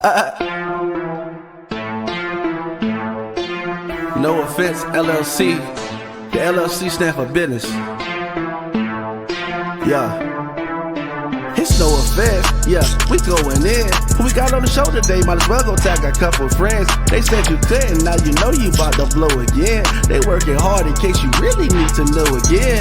No offense, LLC. The LLC stand for business. Yeah. It's no offense, yeah, we going in. Who we got on the show today? Might as well go tag a couple friends. They said you couldn't, now you know you about to blow again. They working hard in case you really need to know again.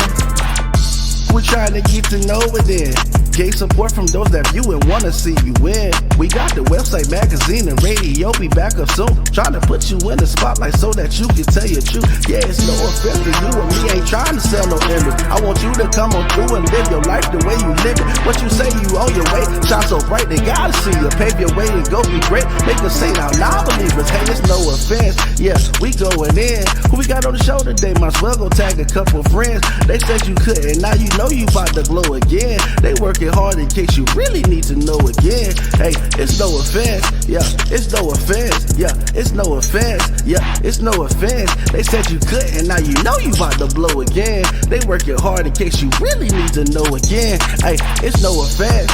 We're trying to get to know it then. Gave support from those that view and wanna see you win. We got the website, magazine, and radio. Be back up soon. Trying to put you in the spotlight so that you can tell your truth. Yeah, it's no offense to you and me. Ain't trying to sell no image. I want you to come on through and live your life the way you live it. What you say, you on your way. Shine so bright, they gotta see you. Pave your way and go be great. Make us say now, non-believers. Hey, it's no offense. Yeah, we going in. Who we got on the show today? Might as well go tag a couple friends. They said you couldn't, now you know you about to blow again. They working hard in case you really need to know again. Hey, it's no offense. Yeah, it's no offense. Yeah, it's no offense. Yeah, it's no offense. They said you couldn't, now you know you about to blow again. They working hard in case you really need to know again. Hey, it's no offense.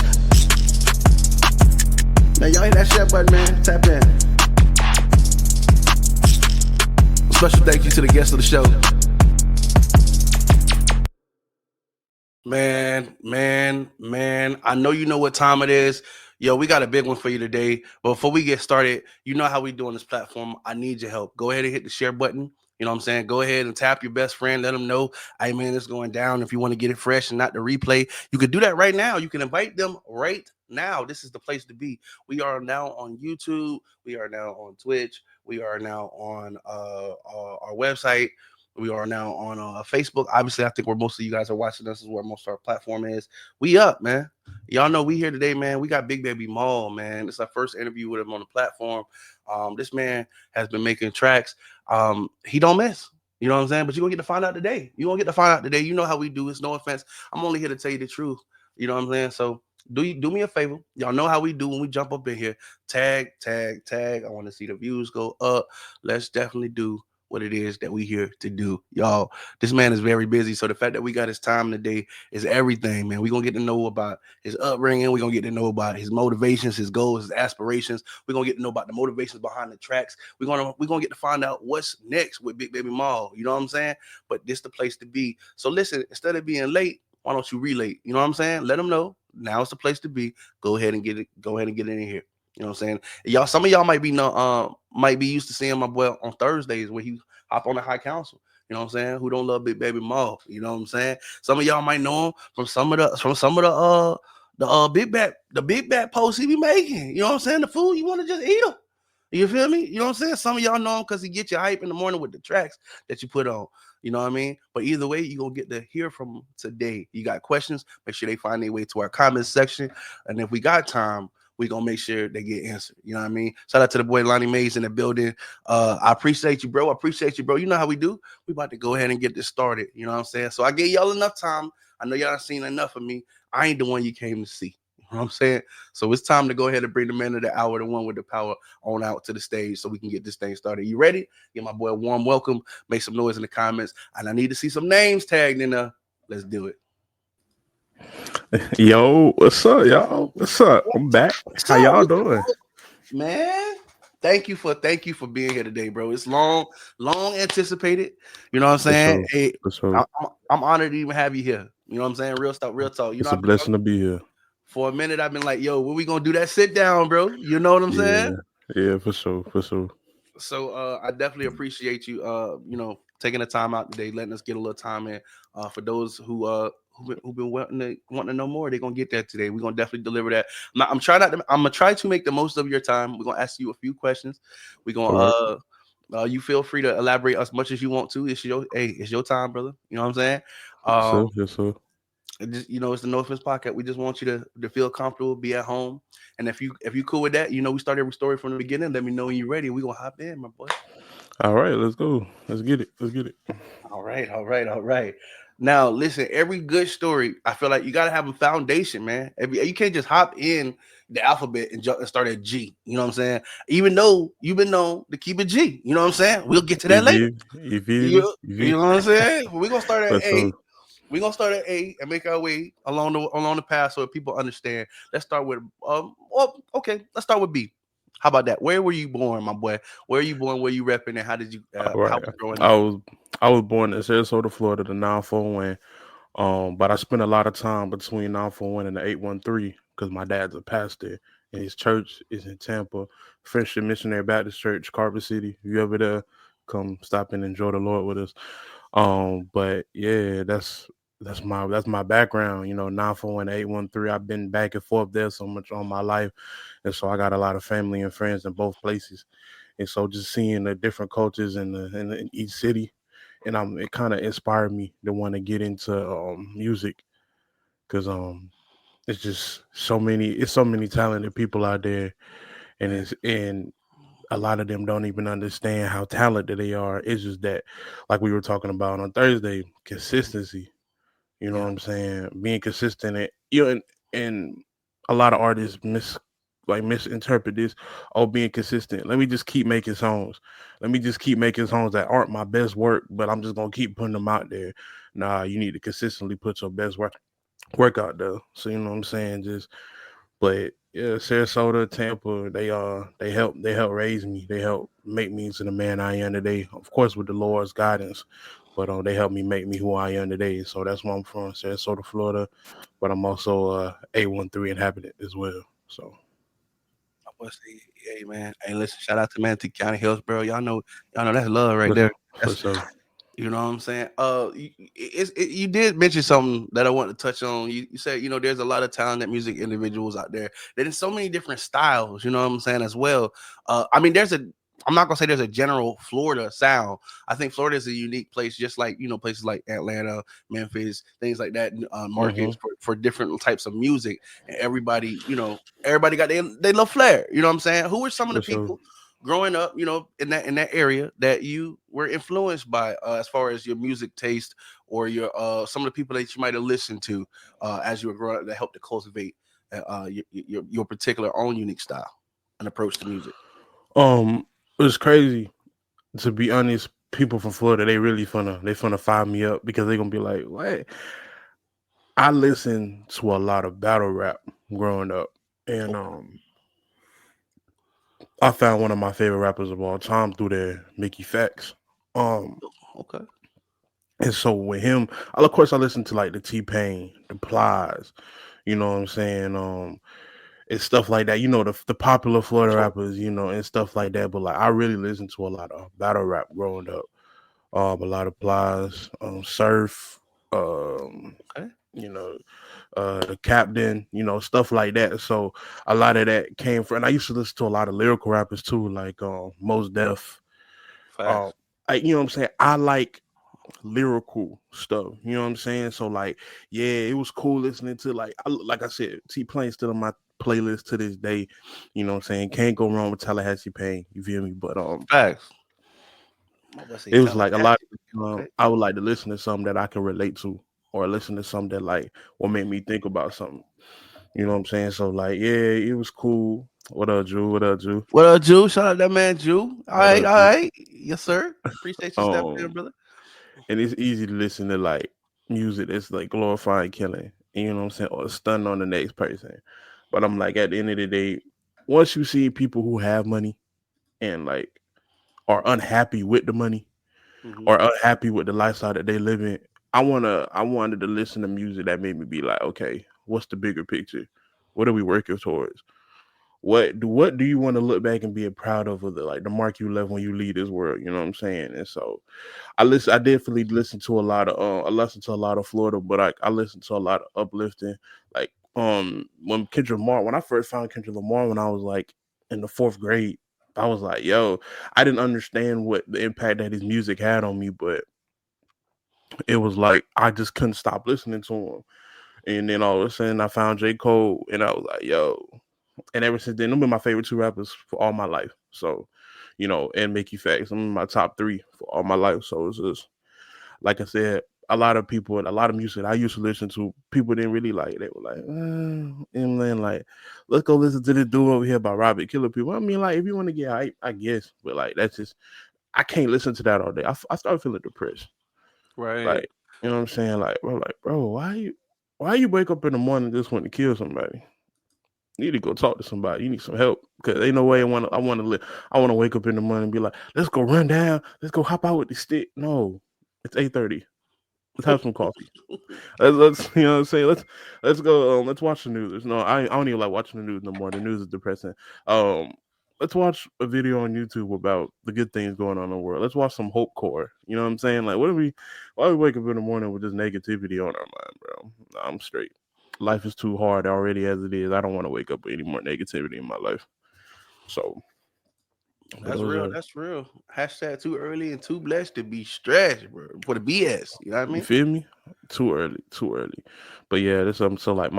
Now y'all hit that share button, man. Tap in. Special thank you to the guest of the show. Man, I know you know what time it is. Yo, we got a big one for you today. But before we get started, you know how we do on this platform. I need your help. Go ahead and hit the share button. You know what I'm saying? Go ahead and tap your best friend. Let them know, hey, man, it's going down. If you want to get it fresh and not the replay, you can do that right now. You can invite them right now. This is the place to be. We are now on YouTube. We are now on Twitch. We are now on our website. We are now on Facebook. Obviously, I think where most of you guys are watching us is where most of our platform is. We up, man. Y'all know we here today, man. We got Big Baby Maul, man. It's our first interview with him on the platform. This man has been making tracks. He don't miss. You know what I'm saying? But you're going to get to find out today. You're going to get to find out today. You know how we do. It's no offense. I'm only here to tell you the truth. You know what I'm saying? So do me a favor. Y'all know how we do when we jump up in here. Tag. I want to see the views go up. Let's definitely do what it is that we here to do. Y'all, this man is very busy. So the fact that we got his time today is everything, man. We're going to get to know about his upbringing. We're going to get to know about his motivations, his goals, his aspirations. We're going to get to know about the motivations behind the tracks. We're going to get to find out what's next with Big Baby Maul. You know what I'm saying? But this the place to be. So listen, instead of being late, why don't you relate? You know what I'm saying? Let them know. Now it's the place to be. Go ahead and get it. Go ahead and get in here. You know what I'm saying? Y'all, some of y'all might be used to seeing my boy on Thursdays where he hop on the high council. You know what I'm saying? Who don't love Big Baby Maul? You know what I'm saying? Some of y'all might know him from some of the big bat posts he be making. You know what I'm saying? The food you want to just eat them. You feel me? You know what I'm saying? Some of y'all know him because he get you hype in the morning with the tracks that you put on. You know what I mean? But either way, you're going to get to hear from him today. You got questions, make sure they find their way to our comments section. And if we got time, we're going to make sure they get answered. You know what I mean? Shout out to the boy Lani Mays in the building. I appreciate you, bro. You know how we do. We about to go ahead and get this started. You know what I'm saying? So I gave y'all enough time. I know y'all done seen enough of me. I ain't the one you came to see. You know what I'm saying? So it's time to go ahead and bring the man of the hour, the one with the power, on out to the stage so we can get this thing started. You ready? Give my boy a warm welcome. Make some noise in the comments. And I need to see some names tagged in there. Let's do it. Yo, what's up, y'all? What's up? I'm back. How y'all doing? Man, thank you for being here today, bro. It's long anticipated. You know what I'm saying? I'm honored to even have you here. You know what I'm saying? Real talk. You it's know, a blessing to be here. For a minute, I've been like, yo, when we gonna do that sit down, bro? You know what I'm saying? Yeah, for sure. So I definitely appreciate you taking the time out today, letting us get a little time in. For those who've been wanting to know more, they're gonna get that today. We're gonna definitely deliver that. I'm gonna try to make the most of your time. We're gonna ask you a few questions. We're gonna you feel free to elaborate as much as you want to. It's your time, brother. You know what I'm saying? Yes, sir. Just, it's the No Offense Podcast. We just want you to feel comfortable, be at home. And if you cool with that, we started every story from the beginning. Let me know when you're ready. We're gonna hop in, my boy. All right, let's go. Let's get it. All right. Now, listen, every good story, I feel like you gotta have a foundation, man. You can't just hop in the alphabet and start at G. You know what I'm saying? Even though you've been known to keep it G. You know what I'm saying? We'll get to that later. You know what I'm saying? We're gonna start at A. We're gonna start at A and make our way along the path so that people understand. Let's start with let's start with B. How about that? Where were you born, my boy? Where are you born? Where you repping? And how did you? All How right. was growing I up? was I was born in Sarasota, Florida, the 941. But I spent a lot of time between 941 and the 813 because my dad's a pastor and his church is in Tampa, Friendship Missionary Baptist Church, Carver City. If you ever there, come stop and enjoy the Lord with us. But yeah, that's my background. 941, 813. I've been back and forth there so much all my life, and so I got a lot of family and friends in both places. And so just seeing the different cultures in each city, and it kind of inspired me to want to get into music because it's just so many talented people out there, and Man, and a lot of them don't even understand how talented they are. It's just that, like we were talking about on Thursday, consistency. You know what yeah, I'm saying? Being consistent, and a lot of artists misinterpret this. Oh, being consistent. Let me just keep making songs. Let me just keep making songs that aren't my best work, but I'm just gonna keep putting them out there. Nah, you need to consistently put your best work out there. So you know what I'm saying? But yeah, Sarasota, Tampa, they help raise me. They help make me into the man I am today. Of course, with the Lord's guidance, but they helped me make me who I am today. So that's where I'm from, Sarasota, Florida. But I'm also A13 inhabitant as well. So my boy say, hey man, hey listen, shout out to Manatee County, Hillsborough. Y'all know that's love right for there. sure, for That's sure. You know what I'm saying? You did mention something that I want to touch on. You said, there's a lot of talented music individuals out there. There's so many different styles, you know what I'm saying, as well. I mean, I'm not gonna say there's a general Florida sound. I think Florida is a unique place, just like, places like Atlanta, Memphis, things like that, Hmm. markets for different types of music. And everybody got they love flair. You know what I'm saying? Who are some of the For sure. people growing up, in that area that you were influenced by, as far as your music taste or your some of the people that you might have listened to as you were growing up that helped to cultivate your particular own unique style and approach to music. It's crazy to be honest. People from Florida, they finna fire me up because they gonna be like, "What?" I listened to a lot of battle rap growing up, and Okay, I found one of my favorite rappers of all time through there, Mickey Facts. Um, okay, and so with him, of course, I listened to like the T Pain, the Plies, you know what I'm saying, and stuff like that. The popular Florida sure, rappers, and stuff like that. But like, I really listened to a lot of battle rap growing up. A lot of Plies, Surf, um, okay, you know, the Captain, stuff like that. So a lot of that came from. And I used to listen to a lot of lyrical rappers too, like Mos Def. Um, facts, you know what I'm saying. I like lyrical stuff. You know what I'm saying. So like, yeah, it was cool listening to like I said, T Pain still on my playlist to this day. You know what I'm saying. Can't go wrong with Tallahassee Pain. You feel me? But facts. My boy say it was like a lot. Tallahassee. Okay, I would like to listen to something that I can relate to, or listen to something that like will make me think about something. You know what I'm saying? So like, yeah, it was cool. What up, Drew? What up, Drew? what up, Jew? Shout out that man, Jew. All What right, up, all Drew? right, yes sir. Appreciate you stepping in, Um, brother. and it's easy to listen to like music that's like glorifying killing. You know what I'm saying? Or stunning on the next person. But I'm like, at the end of the day, once you see people who have money and like are unhappy with the money Hmm. or unhappy with the lifestyle that they live in, I wanted to listen to music that made me be like, okay, what's the bigger picture? What are we working towards? What do you want to look back and be proud of the like the mark you left when you leave this world? You know what I'm saying? And so I definitely listen to a lot of I listen to a lot of Florida, but I listen to a lot of uplifting. Like when I first found Kendrick Lamar when I was like in the fourth grade, I was like, yo, I didn't understand what the impact that his music had on me, but it was like I just couldn't stop listening to him. And then all of a sudden I found J. Cole and I was like, yo. And ever since then, them been my favorite two rappers for all my life. So, and Mickey Facts, I'm in my top three for all my life. So it's just like I said, a lot of people, a lot of music I used to listen to, people didn't really like. They were like, and then like, let's go listen to this dude over here by Robert Killer People. I mean, like, if you want to get hype, I guess, but like, that's just, I can't listen to that all day. I started feeling depressed. Right. Like, you know what I'm saying? Like, bro, why you wake up in the morning just want to kill somebody? You need to go talk to somebody. You need some help because ain't no way I want to wake up in the morning and be like, let's go run down, let's go hop out with the stick. No, it's 8:30. Let's have some coffee. Let's you know what I'm saying. Let's go. Let's watch the news. No, I don't even like watching the news no more. The news is depressing. Um, let's watch a video on YouTube about the good things going on in the world. Let's watch some hope core. You know what I'm saying? Like, what are we? Why we wake up in the morning with this negativity on our mind, bro? Nah, I'm straight. Life is too hard already as it is. I don't want to wake up with any more negativity in my life. So, but That's those real. are That's real. Hashtag too early and too blessed to be stressed, bro. For the BS. You know what I you mean? feel me? Too early, too early. But yeah, this so like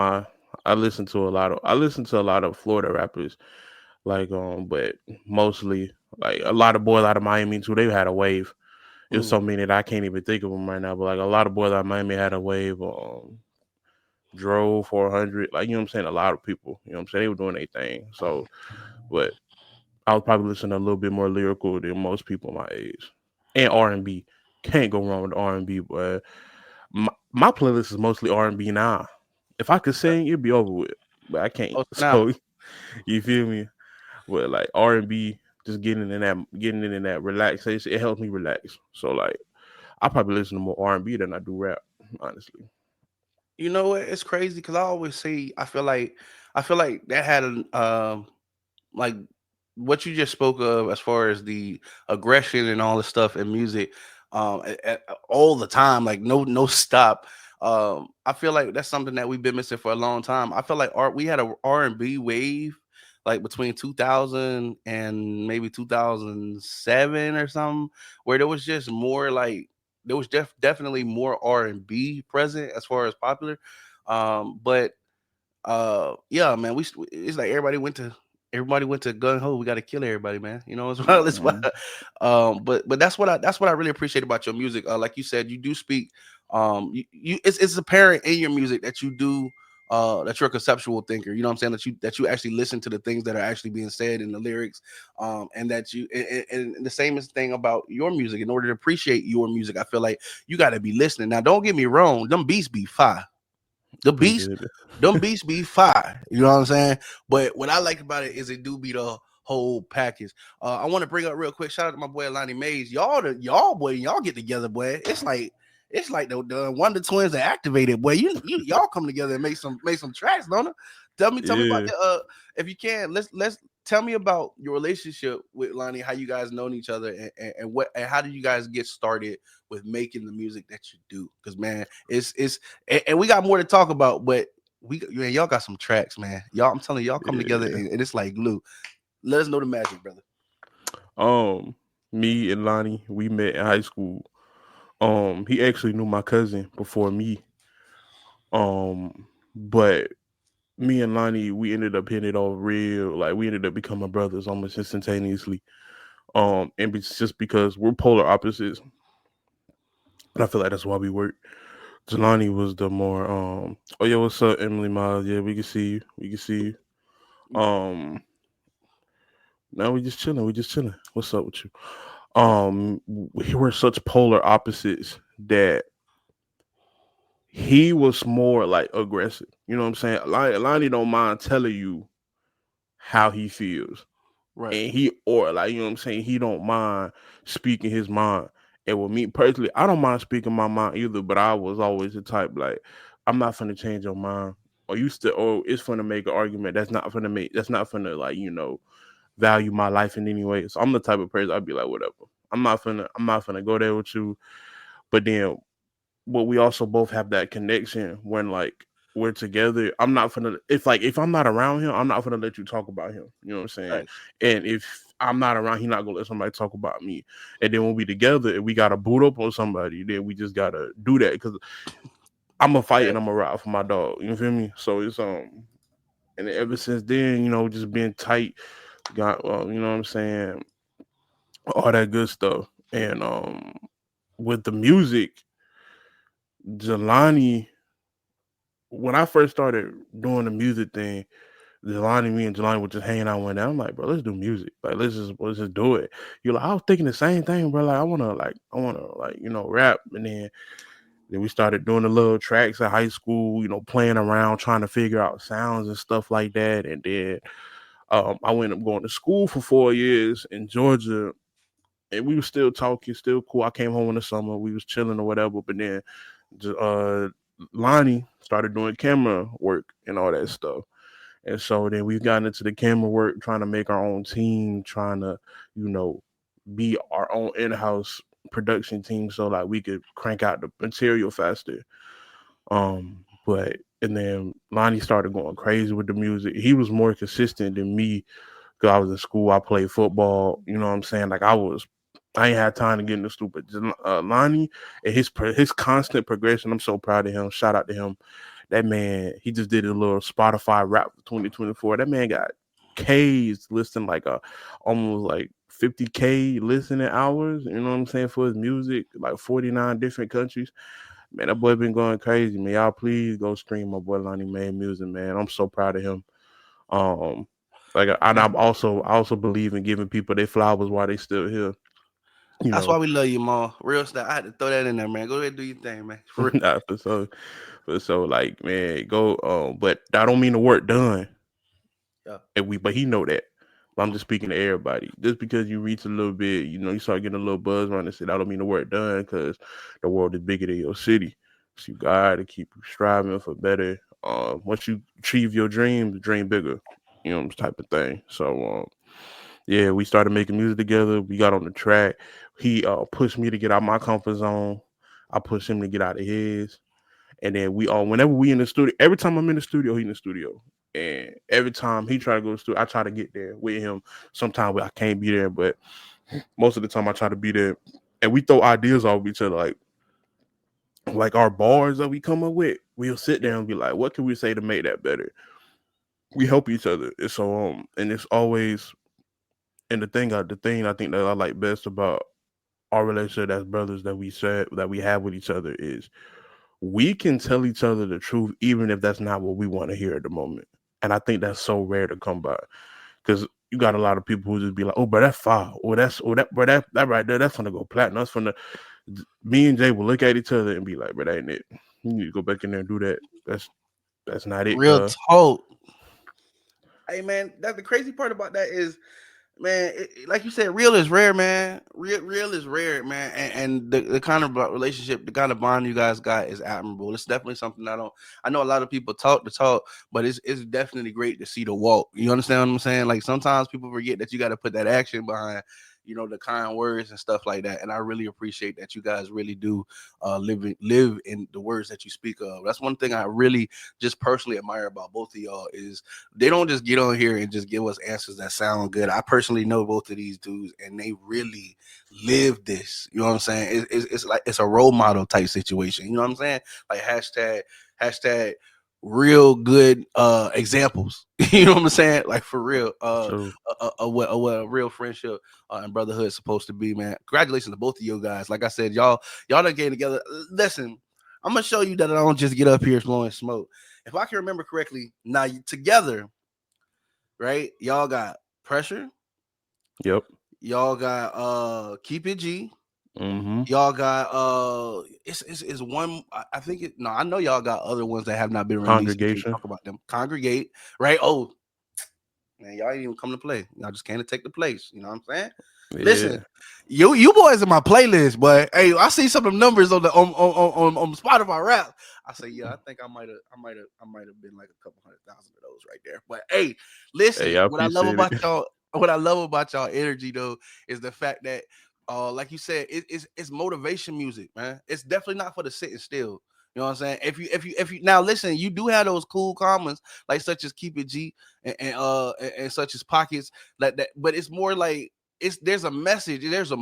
I listen to a lot of Florida rappers like but mostly like a lot of boys out of Miami too. They've had a wave. There's Mm. so many that I can't even think of them right now. But like a lot of boys out of Miami had a wave. Drove 400. Like you know what I'm saying. A lot of people. You know what I'm saying. They were doing their thing. So, but I was probably listening a little bit more lyrical than most people my age. And R&B. Can't go wrong with R&B. But my playlist is mostly R&B now. If I could sing, it'd be over with. But I can't. Oh, now So you feel me? But like R&B, just getting in that relaxation, it helps me relax. So like I probably listen to more R&B than I do rap, honestly. you know what? It's crazy because I always say I feel like that had an like what you just spoke of as far as the aggression and all this stuff in music all the time, like no stop. I feel like that's something that we've been missing for a long time. I feel like we had a R&B wave like between 2000 and maybe 2007 or something, where there was just more like there was definitely more R&B present as far as popular. But yeah, man, it's like everybody went to gun ho. We got to kill everybody, man. You know as well. It's why. Mhm. But that's what I really appreciate about your music. Like you said, you do speak. It's apparent in your music that you do. That you're a conceptual thinker. You know what I'm saying? That you actually listen to the things that are actually being said in the lyrics. And that you and the same is thing about your music. In order to appreciate your music, I feel like you got to be listening. Now, don't get me wrong. Them beats be fire. The beats, Appreciate it. them beats be fire. You know what I'm saying? But what I like about it is it do be the whole package. I want to bring up real quick. Shout out to my boy Lani Mays. Y'all boy, y'all get together, boy. It's like the Wonder Twins that activated, boy. Y'all come together and make some tracks, don't it? Tell me about Yeah. the if you can, let's tell me about your relationship with Lani, how you guys known each other, and what and how did you guys get started with making the music that you do? Because man, it's and we got more to talk about, but man, y'all got some tracks, man. Y'all, I'm telling you, y'all come together Yeah. and it's like glue. Let us know the magic, brother. Um, me and Lonnie, we met in high school. He actually knew my cousin before me. But me and Lonnie, we ended up hitting it off real. Like we ended up becoming brothers almost instantaneously. And it's just because we're polar opposites, and I feel like that's why we work. Jelani was the more oh yeah, what's up, Emily Miles? Yeah, we can see you. We can see you. Um now we just chilling, we just chilling. What's up with you? We were such polar opposites that he was more like aggressive. You know what I'm saying? Lonnie don't mind telling you how he feels. Right. And he or like you know what I'm saying, he don't mind speaking his mind. And with me personally, I don't mind speaking my mind either, but I was always the type like I'm not finna change your mind. Or you still or it's finna make an argument that's not finna like, value my life in any way. So I'm the type of person I'd be like, whatever. I'm not finna go there with you. But then but we also both have that connection when like we're together. I'm not gonna if I'm not around him, I'm not gonna let you talk about him. You know what I'm saying? Thanks. And if I'm not around, he's not gonna let somebody talk about me. And then when we together and we gotta boot up on somebody, then we just gotta do that because I'm a fight and I'm a ride for my dog. You feel me? So it's and ever since then, just being tight, got you know what I'm saying, all that good stuff. And with the music, Jelani, when I first started doing the music thing, me and Jelani were just hanging out one day. I'm like, bro, let's do music. Like, let's just do it. You're like, I was thinking the same thing, bro. Like, I wanna rap. And then Then we started doing the little tracks in high school, playing around, trying to figure out sounds and stuff like that. And then I went up going to school for 4 years in Georgia, and we were still talking, still cool. I came home in the summer, we was chilling or whatever. But then uh, Lani started doing camera work and all that stuff. And so then we've gotten into the camera work, trying to make our own team, trying to, you know, be our own in-house production team, so like we could crank out the material faster. But and then Lonnie started going crazy with the music. He was more consistent than me because I was in school. I played football. You know what I'm saying? Like I ain't had time to get in the stupid. Lonnie and his constant progression. I'm so proud of him. Shout out to him. That man, he just did a little Spotify rap for 2024. That man got K's listening, like almost like 50K listening hours. You know what I'm saying, for his music, like 49 different countries. Man, that boy been going crazy, man. Y'all please go stream my boy Lonnie Man music, man. I'm so proud of him. Um, like, and I also believe in giving people their flowers while they still here. You That's know, why we love you, Ma. Real stuff. I had to throw that in there, man. Go ahead and do your thing, man. For real. nah, for so like, man, go. But I don't mean the work done. Yeah. But he know that. But I'm just speaking to everybody. Just because you reach a little bit, you start getting a little buzz around the city. I don't mean the work done, because the world is bigger than your city. So you gotta keep striving for better. Once you achieve your dream bigger. Type of thing. So yeah, we started making music together. We got on the track. He pushed me to get out my comfort zone. I pushed him to get out of his. And then we all, whenever we in the studio, every time I'm in the studio, he in the studio. And every time he try to go to the studio, I try to get there with him. Sometimes I can't be there, but most of the time I try to be there. And we throw ideas off each other, like our bars that we come up with. We'll sit down and be like, what can we say to make that better? We help each other. And so and it's always, and the thing I think that I like best about our relationship as brothers that we said that we have with each other is we can tell each other the truth even if that's not what we want to hear at the moment. And I think that's so rare to come by, because you got a lot of people who just be like, "Oh, but that's fire," or that right there, that's gonna go platinum. That's gonna. Me and Jay will look at each other and be like, "But that ain't it. You need to go back in there and do that. That's not it, Real cuz." talk. Hey, man, that the crazy part about that is, man, like you said, real is rare, man. Real is rare, man. And the kind of relationship, the kind of bond you guys got is admirable. It's definitely something I know a lot of people talk the talk, but it's definitely great to see the walk. You understand what I'm saying? Like sometimes people forget that you got to put that action behind, the kind words and stuff like that. And I really appreciate that you guys really do live in the words that you speak of. That's one thing I really just personally admire about both of y'all is they don't just get on here and just give us answers that sound good. I personally know both of these dudes, and they really live this. You know what I'm saying? It's like it's a role model type situation. You know what I'm saying? Like hashtag real good examples. You know what I'm saying? Like for real. So What a real friendship and brotherhood is supposed to be, man. Congratulations to both of you guys. Like I said, y'all done came together. Listen, I'm gonna show you that I don't just get up here blowing smoke. If I can remember correctly, now together, right? Y'all got pressure. yep. Y'all got keep it G. Mm-hmm. Y'all got it's one. I think it. No, I know y'all got other ones that have not been released. You can't Congregation. talk about them. Congregate, right? Oh man, y'all ain't even come to play. Y'all just came to take the place. You know what I'm saying? Listen, Yeah. you boys in my playlist, but hey, I see some of them numbers on the on Spotify rap. I say, yeah, I think I might have been like a couple 100,000 of those right there. But hey, Hey, listen, I what I love appreciate about it. y'all, what I love about y'all energy though, is the fact that like you said, it's motivation music, man. It's definitely not for the sitting still. You know what I'm saying? If you now listen, you do have those cool comments like such as Keep It G and such as Pockets like that, but it's more like there's a message, there's a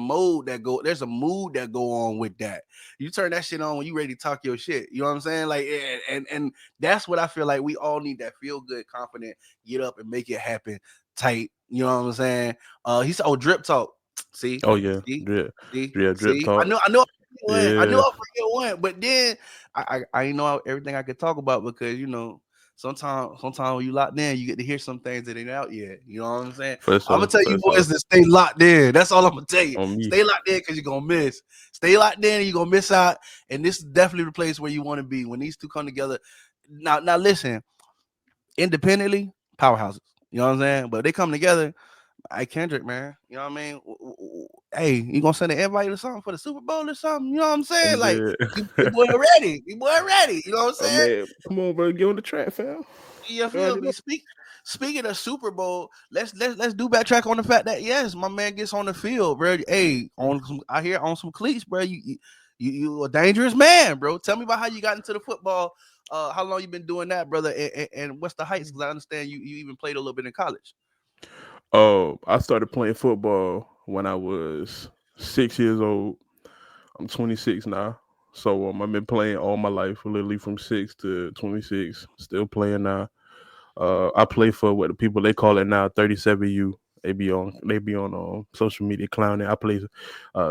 there's a mood that go on with that. You turn that shit on when you ready to talk your shit. You know what I'm saying? Like and that's what I feel like we all need, that feel good, confident, get up and make it happen type. You know what I'm saying? He said, "Oh, drip talk." See, Oh yeah, see, drip, see, drip, drip see. talk. I know. I knew Yeah, I forget one, but then I know everything I could talk about because sometimes when you locked in, you get to hear some things that ain't out yet. You know what I'm saying? First I'm gonna off, tell you first boys off, to stay locked in. That's all I'm gonna tell you. on me. Stay locked in because you're gonna miss. Stay locked in, you're gonna miss out. And this is definitely the place where you want to be when these two come together. Now listen, independently, powerhouses. You know what I'm saying? But they come together. Hey Kendrick, man. You know what I mean? Hey, you gonna send an invite or something for the Super Bowl or something? You know what I'm saying? I'm Like, dead. your boy ready. Your boy ready. You know what I'm Oh saying? man, come on, bro, get on the track, fam. You You feel already me? know. Speaking of Super Bowl, let's do backtrack on the fact that yes, my man gets on the field, bro. Hey, on some I hear on some cleats, bro. You a dangerous man, bro. Tell me about how you got into the football. How long you been doing that, brother? And what's the heights? Because I understand you even played a little bit in college. Oh, I started playing football when I was 6 years old. I'm 26 now. So I've been playing all my life, literally from 6 to 26. Still playing now. I play for what the people they call it now 37U. They be on social media clowning. I play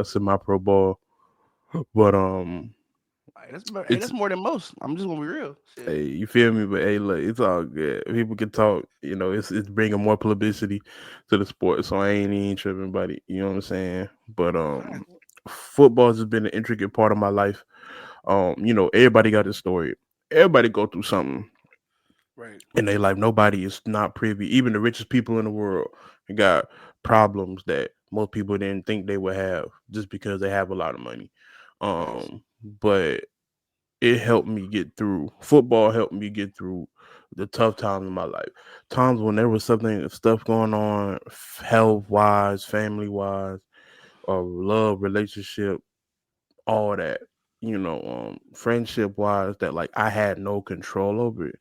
semi pro ball, but Hey, it's that's more than most. I'm just gonna be real. Shit. hey, you feel me? But hey, look, it's all good. People can talk. It's bringing more publicity to the sport, so I ain't even tripping about it. You know what I'm saying? But Fine. football has been an intricate part of my life. Everybody got a story. Everybody go through something Right. in their life. Nobody is not privy. Even the richest people in the world got problems that most people didn't think they would have just because they have a lot of money. Facts. But it helped me get through. Football helped me get through the tough times in my life. Times when there was stuff going on, health wise, family wise, or love, relationship, all that. Friendship wise, that like I had no control over it.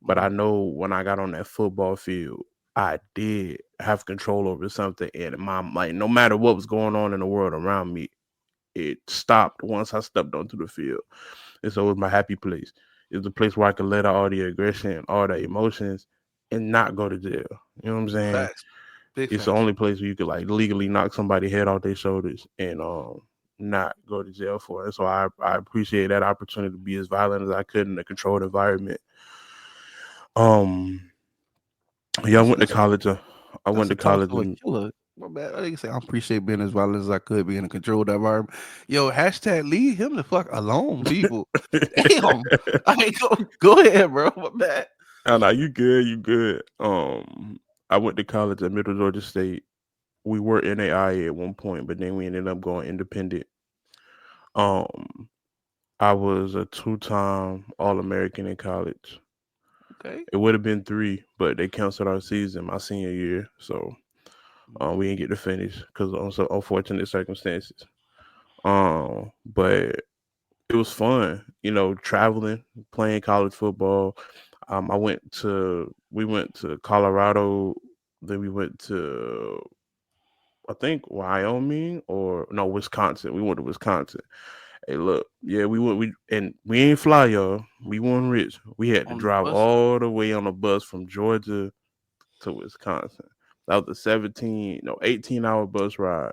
But I Mm-hmm. know when I got on that football field, I did have control over something, and my like no matter what was going on in the world around me, it stopped once I stepped onto the field. And so it was my happy place. It was a place where I could let out all the aggression, all the emotions, and not go to jail. You know what I'm saying? Facts. Big It's the facts. only place where you could like legally knock somebody head off their shoulders and not go to jail for it. So I appreciate that opportunity to be as violent as I could in a controlled environment. Um yeah, I went to That's a college. I That's went a to tough college story and killer. My bad. I didn't say I appreciate being as violent as I could be in a controlled environment. Yo, hashtag leave him the fuck alone, people. Damn. I ain't go ahead, bro. My bad. oh, no, you good, you good. I went to college at Middle Georgia State. We were NAIA at one point, but then we ended up going independent. Um, I was a two-time All-American in college. Okay. It would have been three, but they canceled our season my senior year, so we didn't get to finish because of some unfortunate circumstances. But it was fun, traveling, playing college football. We went to Colorado, then we went to I think Wyoming or no Wisconsin. We went to Wisconsin. Hey, look, yeah, we ain't fly, y'all. We weren't rich. We had to On the drive bus. all the way on a bus from Georgia to Wisconsin. That was a 18-hour bus ride.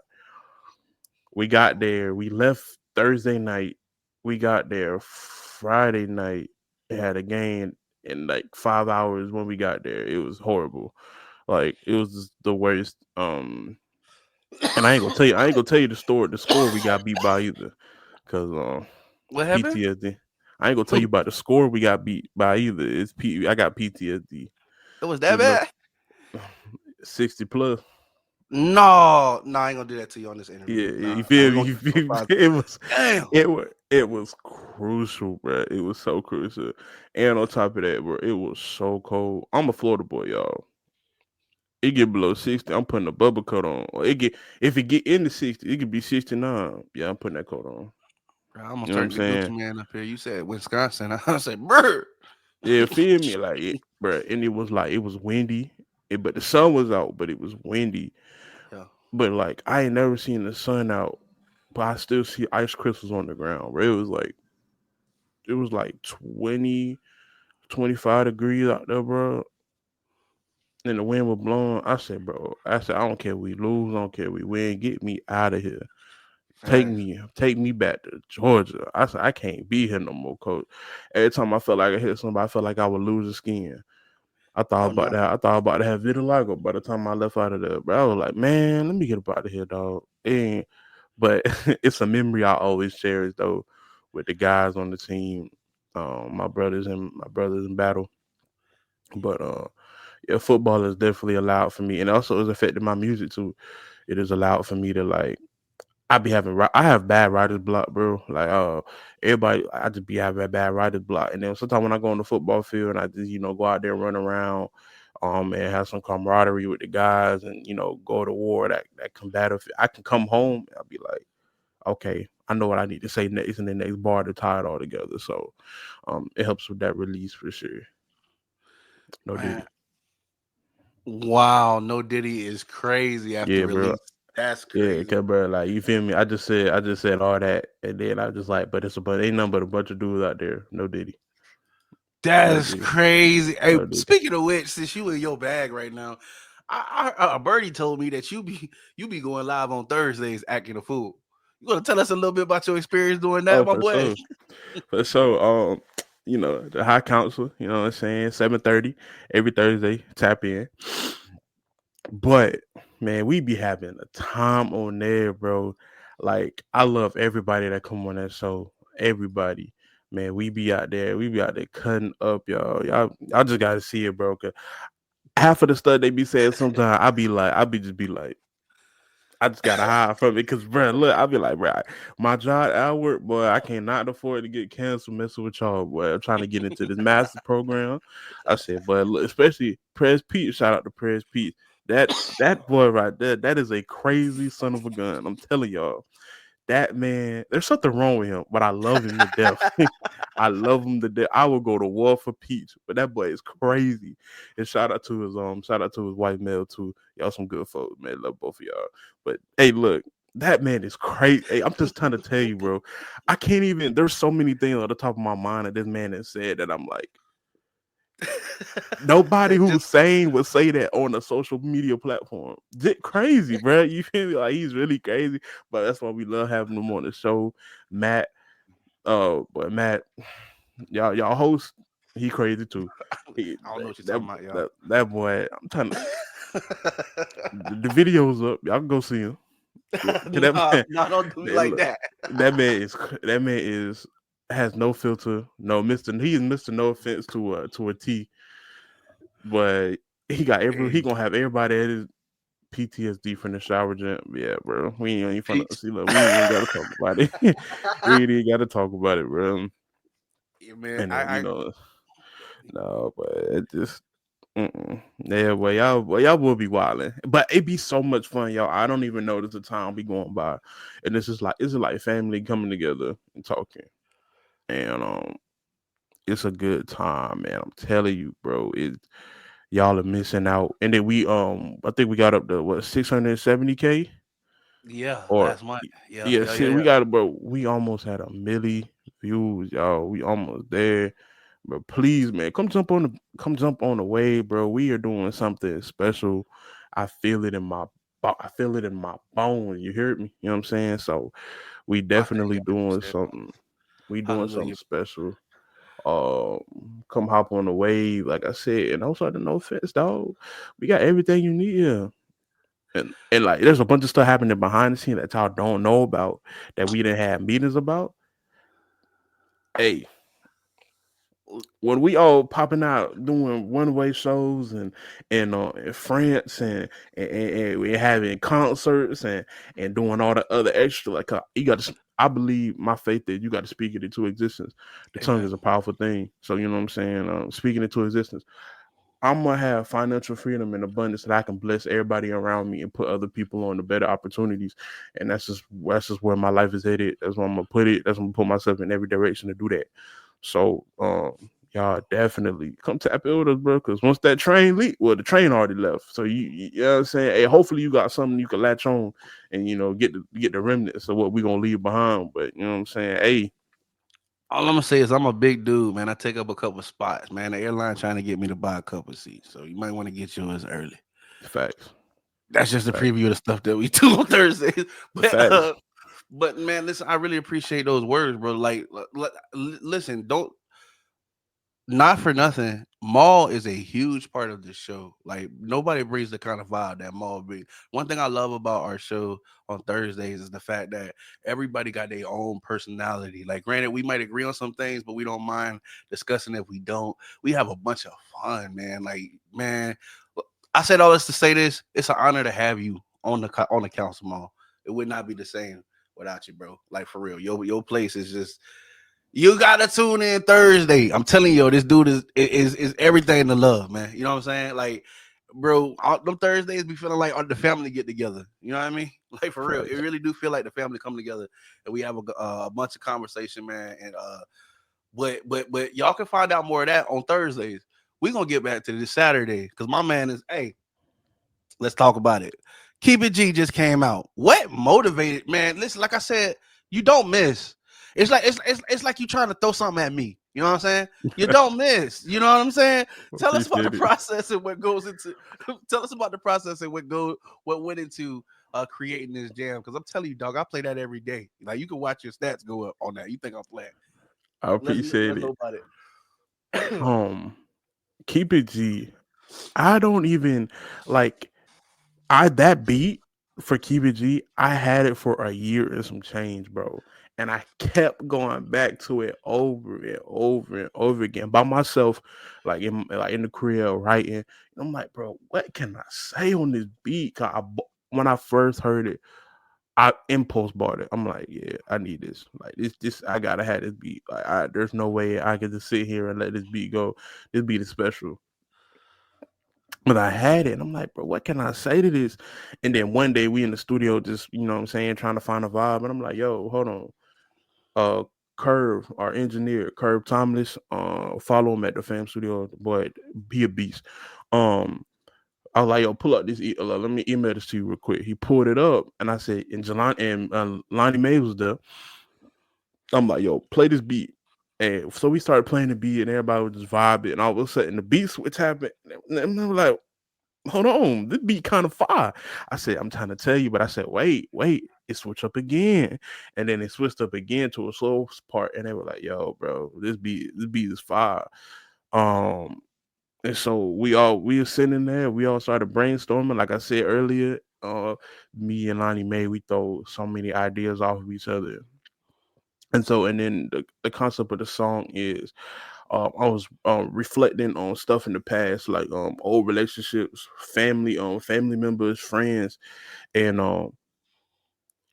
We got there. We left Thursday night. We got there Friday night. It had a game in like 5 hours when we got there. It was horrible. Like it was the worst. And I ain't gonna tell you the score we got beat by either, cause What happened? PTSD. I ain't gonna tell you about the score we got beat by either. I got PTSD. It was that Just know bad? 60 plus. No, I ain't gonna do that to you on this Yeah, interview. you Nah, feel we me? gonna You keep it feel me? on It positive. was, Damn. it was crucial, bro. It was so crucial. And on top of that, bro, it was so cold. I'm a Florida boy, y'all. It get below 60. I'm putting a bubble coat on. Or if it get into 60, it could be 69. Yeah, I'm putting that coat on. Bro, I'm gonna You know what I'm start the Gucci saying? man up here. You said Wisconsin. I said, brr. Yeah, feel me? Like it, bro. And it was windy. But the sun was out, but it was windy. Yeah. But like I ain't never seen the sun out, but I still see ice crystals on the ground. Bro. It was like 20, 25 degrees out there, bro. And the wind was blowing. I said, bro, I don't care if we lose, I don't care if we win. Get me out of here. Facts. Take me back to Georgia. I said, I can't be here no more, coach. Every time I felt like I hit somebody, I felt like I would lose the skin. I thought Oh about no. that. I thought about to have vitiligo by the time I left out of there. But I was like, man, let me get up out of here, dog. And but it's a memory I always cherish though with the guys on the team. My brothers in battle. But yeah, football is definitely allowed for me, and also has affected my music too. It is allowed for me to like I have bad writer's block, bro. Like everybody I just be having a bad writer's block. And then sometimes when I go on the football field and I just, go out there and run around, and have some camaraderie with the guys and, go to war that combative, I can come home and I'll be like, okay, I know what I need to say next in the next bar to tie it all together. So it helps with that release for sure. No Man. Diddy. Wow, no Diddy is crazy after Yeah, bro. release. That's Yeah, crazy. cause bro, like you feel me? I just said all that, and then I just like, but ain't nothing but a bunch of dudes out there. No Diddy, no That's Diddy, crazy. Hey, no Diddy. speaking of which, since you in your bag right now, a birdie told me that you be going live on Thursdays acting a fool. You want to tell us a little bit about your experience doing that, Oh, my for boy? sure, for sure. The High Council. You know what I'm saying? 7:30 every Thursday. Tap in. But man, we be having a time on there, bro. Like I love everybody that come on that show. Everybody, man, we be out there cutting up, y'all. Y'all just gotta see it, bro. 'Cause half of the stuff they be saying sometimes, be like. I just gotta hide from it because, bro, look, I be like, bro, my job at work, boy, I cannot afford to get canceled messing with y'all, boy. I'm trying to get into this master program. I said, but look, especially Prez Pete, shout out to Prez Pete. That boy right there, that is a crazy son of a gun. I'm telling y'all. That man, there's something wrong with him, but I love him to death. I love him to death. I will go to war for Peach, but that boy is crazy. And shout out to his wife Mel too. Y'all some good folks, man. Love both of y'all. But hey, look, that man is crazy. Hey, I'm just trying to tell you, bro. I can't even. There's so many things on the top of my mind that this man has said that I'm like, nobody That just who's sane would say that on a social media platform. Crazy, bro. You feel me? Like he's really crazy, but that's why we love having him on the show. Matt, but Matt, y'all host, he crazy too. He, I don't know what you're that, talking about, y'all. that boy, I'm trying to. The video's up. Y'all can go see him. Yeah, 'cause Nah, nah, don't do me like look, that. that man is has no filter. No, he is Mister No offense to a T, but he Hey, gonna have everybody at his PTSD from the shower gym. Yeah, bro. We ain't even finna Peach. see. Look, we ain't even gotta talk about it. We ain't even gotta talk about it, bro. Yeah, man, And then I no, but it just. Yeah, well, y'all will be wilding, but it be so much fun, y'all. I don't even notice the time be going by, and it's like family coming together and talking, and it's a good time, man. I'm telling you, bro. Y'all are missing out, and then I think we got up to what 670K yeah, or last month. Yeah, yeah, yeah, yeah, see, we yeah. got bro. We almost had a milli views, y'all. We almost there. But please, man, come jump on the wave, bro. We are doing something special. I feel it in I feel it in my bones. You heard me? You know what I'm saying? So we I feel definitely you doing 100%. something. We doing something Hallelujah. special. Come hop on the wave, like I said, and also the no offense, dog. We got everything you need here. And like there's a bunch of stuff happening behind the scene that y'all don't know about that we didn't have meetings about. Hey, when we all popping out doing one way shows and in France and we having concerts and doing all the other extra like you got to. I believe my faith that you got to speak it into existence. The tongue Amen. is a powerful thing. So you know what I'm saying. Speaking into existence. I'm gonna have financial freedom and abundance that I can bless everybody around me and put other people on the better opportunities. And that's just where my life is headed. That's where I'm gonna put it. That's where I'm gonna put myself in every direction to do that. So y'all definitely come tap in with us, bro. Because once that train leave, well, the train already left. So you know what I'm saying. Hey, hopefully you got something you can latch on and get the remnants of what we gonna leave behind. But you know what I'm saying. Hey, All I'm gonna say is I'm a big dude, man. I take up a couple spots, man. The airline trying to get me to buy a couple seats, so you might want to get yours early. facts, That's just a facts, preview of the stuff that we do on Thursdays. But facts. But man, listen, I really appreciate those words, bro. Like, listen, don't not for nothing. Maul is a huge part of this show. Like nobody brings the kind of vibe that Maul brings. One thing I love about our show on Thursdays is the fact that everybody got their own personality. Like, granted, we might agree on some things, but we don't mind discussing if we don't. We have a bunch of fun, man. Like, man, I said all this to say this. It's an honor to have you on the council, Maul. It would not be the same without you, bro. Like for real, your place is just you gotta tune in Thursday. I'm telling you, this dude is everything to love, man. You know what I'm saying? Like, bro, all them Thursdays be feeling like the family get together. You know what I mean? Like for real, it Facts. really do feel like the family come together and we have a bunch of conversation, man. And but y'all can find out more of that on Thursdays. We gonna get back to this Saturday because my man is hey. Let's talk about it. Keep It G just came out. What motivated, man? Listen, like I said, you don't miss. It's like you trying to throw something at me. You know what I'm saying? You don't miss. You know what I'm saying? Tell us about the Appreciate it. process and what goes into. Tell us about the process and what went into creating this jam. Because I'm telling you, dog, I play that every day. Like you can watch your stats go up on that. You think I'm playing? I Let's appreciate know it. about it. Um, Keep it G. I don't even like I that beat for Keep It G. I had it for a year and some change, bro, and I kept going back to it over and over and over again by myself, like in the crib writing. And I'm like, bro, what can I say on this beat? When I first heard it, I impulse bought it. I'm like, yeah, I need this. Like this, I gotta have this beat. There's no way I can just sit here and let this beat go. This beat is special. But I had it, and I'm like, bro, what can I say to this? And then one day we in the studio, just what I'm saying, trying to find a vibe, and I'm like, yo, hold on, uh, Curve, our engineer, Curve Timeless, follow him at the Fam Studio, boy, be a beast. Um, I was like, yo, pull up this. Let me email this to you real quick. He pulled it up, and I said, and Lani Mae was there. I'm like, yo, play this beat. And so we started playing the beat, and everybody was just vibing. And all of a sudden, the beat switch happened. And I'm like, hold on, this beat kind of fire. I said, I'm trying to tell you, but I said, wait, it switched up again. And then it switched up again to a slow part. And they were like, yo, bro, this beat is fire. Um, and so we were sitting there, we all started brainstorming. Like I said earlier, me and Lonnie Mae, we throw so many ideas off of each other. And then the concept of the song is I was reflecting on stuff in the past, like old relationships, family members, friends, and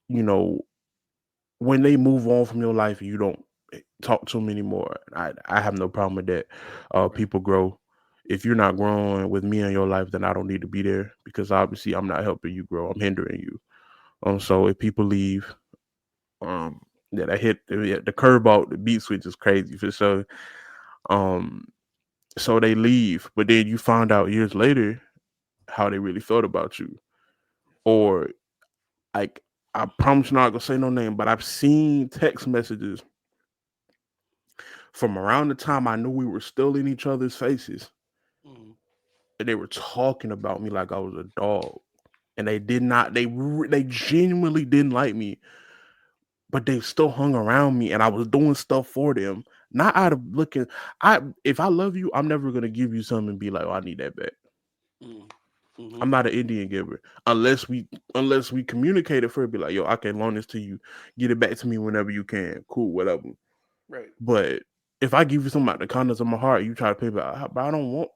you know, when they move on from your life, you don't talk to them anymore. I have no problem with that. Right. People grow. If you're not growing with me in your life, then I don't need to be there because obviously I'm not helping you grow. I'm hindering you. So if people leave, um, I hit the curveball, the beat switch is crazy for sure. Um, so they leave, but then you find out years later how they really felt about you. Or like I promise you're not gonna say no name, but I've seen text messages from around the time I knew we were still in each other's faces, Mhm. and they were talking about me like I was a dog. And they did not. They genuinely didn't like me, but they still hung around me, and I was doing stuff for them. Not out of looking. If I love you, I'm never gonna give you something and be like, "Oh, I need that back." Mhm. Mhm. I'm not an Indian giver unless we communicate it first. Be like, yo, I can loan this to you. Get it back to me whenever you can. Cool, whatever. Right. But if I give you something out the kindness of my heart, you try to pay back. But I don't want.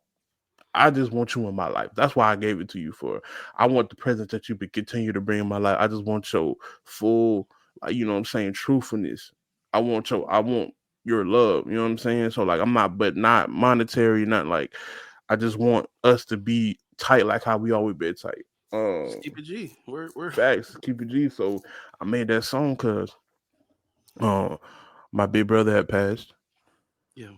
I just want you in my life. That's why I gave it to you for. I want the presence that you could continue to bring in my life. I just want your full, what I'm saying, truthfulness. I want your love. You know what I'm saying? So like, I'm not, but not monetary, not like. I just want us to be tight, like how we always been tight. Just keep it G. We're Facts, keep it G. So I made that song because uh, my big brother had passed, yeah.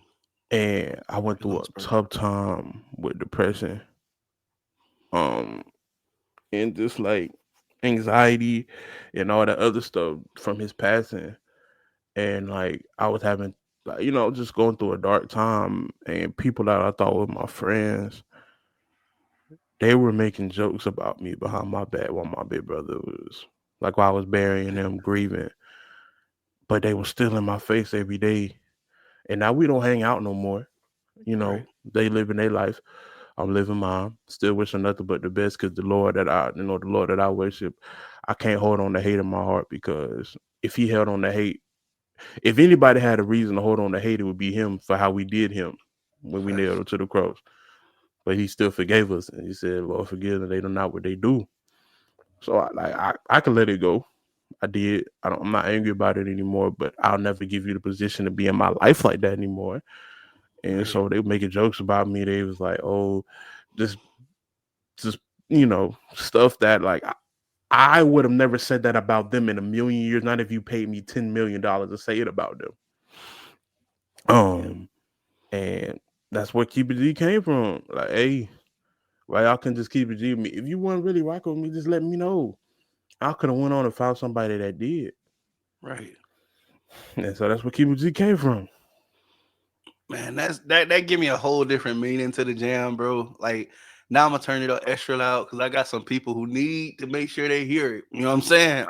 and I went We through a lost, bro. tough time with depression, um, and just like anxiety and all that other stuff from his passing. And like I was having, like, just going through a dark time, and people that I thought were my friends, they were making jokes about me behind my back while my big brother was like while I was burying him, grieving. but they were still in my face every day. And now we don't hang out no more. You Right. know, they living their life. I'm living mine. Still wishing nothing but the best because the Lord that I worship, I can't hold on to hate in my heart because if he held on to hate, if anybody had a reason to hold on to hate, it would be him for how we did him when we nailed Facts. him to the cross. But he still forgave us, and he said, "Lord, forgive them; they don't know what they do." So I can let it go. I did. I'm not angry about it anymore. But I'll never give you the position to be in my life like that anymore. And Right. so they were making jokes about me. They was like, "Oh, just just stuff that like I would have never said that about them in a million years. Not if you paid me $10 million to say it about them." Yeah. And that's where Keep It G came from. Like, hey, why y'all can just keep it G with me? If you weren't really rocking with me, just let me know. I could have went on and found somebody that did. Right. And so that's where Keep It G came from. Man, that give me a whole different meaning to the jam, bro. Like now I'm gonna turn it up extra loud because I got some people who need to make sure they hear it. You know what I'm saying?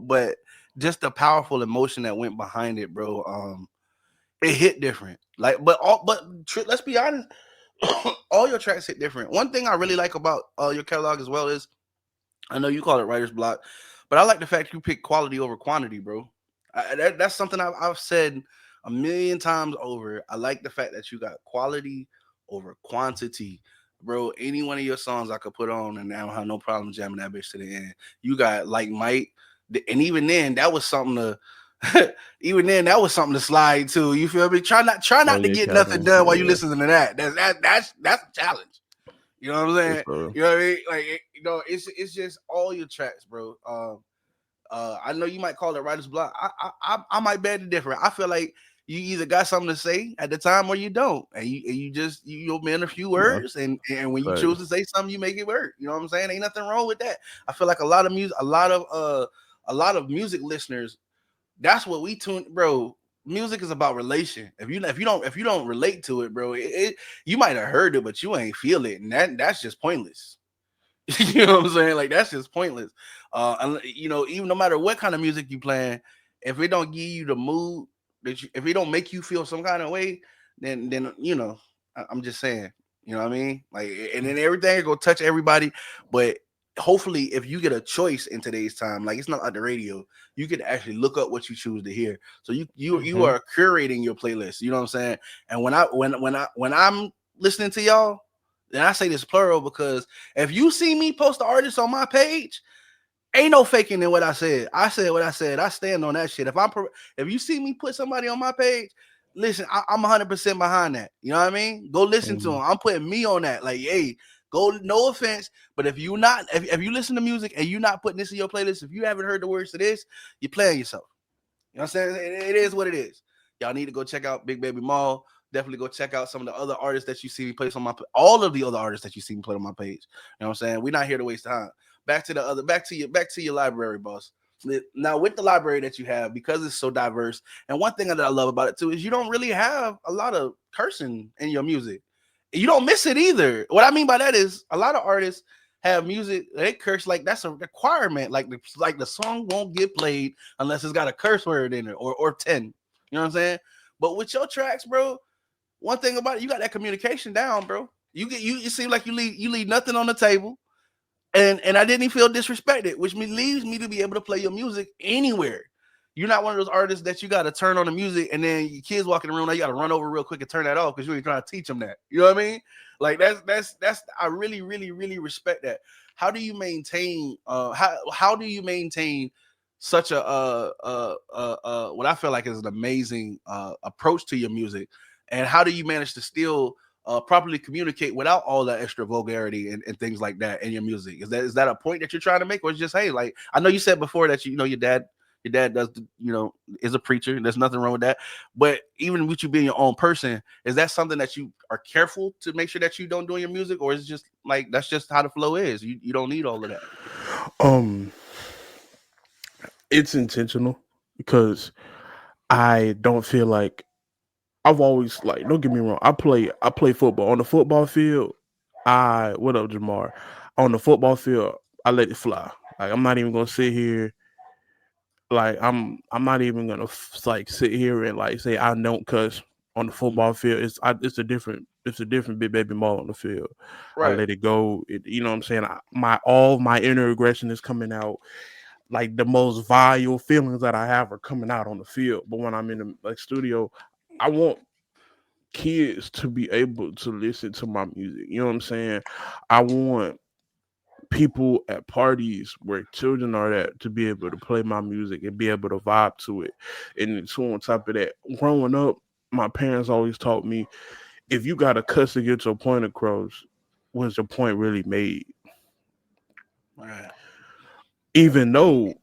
But just the powerful emotion that went behind it, bro. It hit different. Like, let's be honest, all your tracks hit different. One thing I really like about your catalog as well is I know you call it writer's block, but I like the fact you pick quality over quantity, bro. That's something I've said a million times over. I like the fact that you got quality over quantity, bro. Any one of your songs I could put on, and I don't have no problem jamming that bitch to the end. You got like Mike, and even then, that was something to. Even then, that was something to slide to. You feel me? Try Oh not to yeah, get nothing Calvin. done while you Yeah. listening to that. That's a challenge. You know what I'm saying? So, You know what I mean? Like it's just all your tracks, bro. I know you might call it writer's block. I might beg to differ. I feel like you either got something to say at the time or you don't, and you just you'll in a few yeah, words, and when you choose facts. to say something, you make it work. You know what I'm saying? Ain't nothing wrong with that. I feel like a lot of music listeners. That's what we tune, bro. Music is about relation. If you don't relate to it, bro, you might have heard it, but you ain't feel it, and that's just pointless. You know what I'm saying? Like that's just pointless. Even no matter what kind of music you playing, if it don't give you the mood if it don't make you feel some kind of way, then I'm just saying, you know what I mean? Like, and then everything go touch everybody, but hopefully, if you get a choice in today's time, like it's not like the radio, you can actually look up what you choose to hear. So you Mm-hmm. are curating your playlist. You know what I'm saying? And when I'm listening to y'all, and I say this plural because if you see me post the artist on my page, ain't no faking in what I said. I said what I said. I stand on that shit. If you see me put somebody on my page, listen, I'm 100% behind that. You know what I mean? Go listen to Mm-hmm. them. I'm putting me on that. Like, hey, go. No offense, but if you listen to music and you not putting this in your playlist, if you haven't heard the words to this, you're playing yourself. You know what I'm saying? It is what it is. Y'all need to go check out Big Baby Mall. Definitely go check out some of the other artists that you see me place on all of the other artists that you see me play on my page. You know what I'm saying? We're not here to waste time. Back to your library, boss. Now with the library that you have, because it's so diverse, and one thing that I love about it too is you don't really have a lot of cursing in your music. You don't miss it either. What I mean by that is a lot of artists have music they curse like that's a requirement. Like the song won't get played unless it's got a curse word in it or 10. You know what I'm saying? But with your tracks, bro, one thing about it, you got that communication down, bro. You seem like you leave nothing on the table. And I didn't feel disrespected, which leaves me to be able to play your music anywhere. You're not one of those artists that you got to turn on the music and then your kids walk in the room. Now you got to run over real quick and turn that off because you ain't trying to teach them that. You know what I mean? Like that's I really really really respect that. How do you maintain? How do you maintain such a what I feel like is an amazing approach to your music, and how do you manage to still properly communicate without all that extra vulgarity and things like that in your music? Is that a point that you're trying to make, or is just hey, like I know you said before that you know your dad does is a preacher. There's nothing wrong with that. But even with you being your own person, is that something that you are careful to make sure that you don't do in your music, or is it just like that's just how the flow is? You don't need all of that. Um, it's intentional because I don't feel like I've always like. Don't get me wrong. I play football on the football field. I what up, Jamar? On the football field, I let it fly. Like I'm not even gonna sit here. like I'm not even gonna like sit here and like say I don't cuss on the Mhm. football field. It's a different big baby ball on the field. I Right. let it go. You know what I'm saying? My all my inner aggression is coming out. Like the most vile feelings that I have are coming out on the field. But when I'm in the like studio, I want kids to be able to listen to my music. You know what I'm saying? I want people at parties where children are at to be able to play my music and be able to vibe to it. And so on top of that, growing up, my parents always taught me if you got to cuss to get your point across, was your point really made? Right. Even though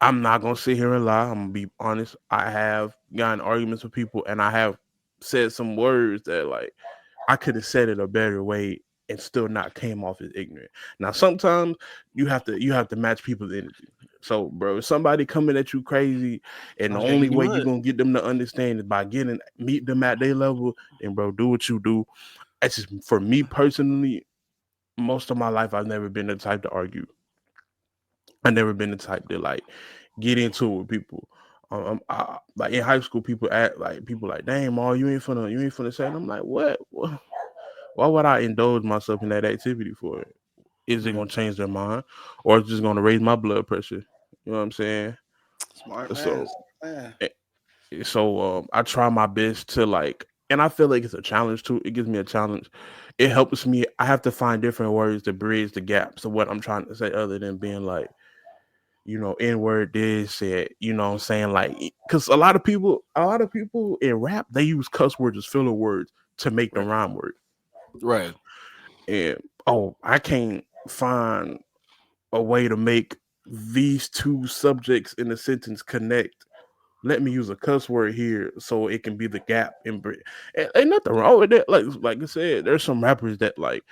I'm not gonna sit here and lie, I'm gonna be honest. I have gotten arguments with people and I have said some words that like I could have said it a better way and still not came off as ignorant. Now sometimes you have to match people's energy. So bro, if somebody coming at you crazy and the Oh yeah, only you way you're would. gonna get them to understand is by getting meet them at their level, then bro, do what you do. It's just for me personally, most of my life I've never been the type to argue. I've never been the type to like get into it with people. Like in high school, people like, "Dang, Ma, you ain't finna say." And I'm like, "What? Why would I indulge myself in that activity for it? Is it Yeah. gonna change their mind, or it's just gonna raise my blood pressure?" You know what I'm saying? Smart man. So, Smart man. eh, I try my best to like, and I feel like it's a challenge too. It gives me a challenge. It helps me. I have to find different words to bridge the gaps of what I'm trying to say, other than being like, N word this said, I'm saying, like, because a lot of people in rap, they use cuss words as filler words to make them Right. rhyme words. Right. And I can't find a way to make these two subjects in a sentence connect. Let me use a cuss word here so it can be the gap in ain't nothing wrong with that. Like I said, there's some rappers that like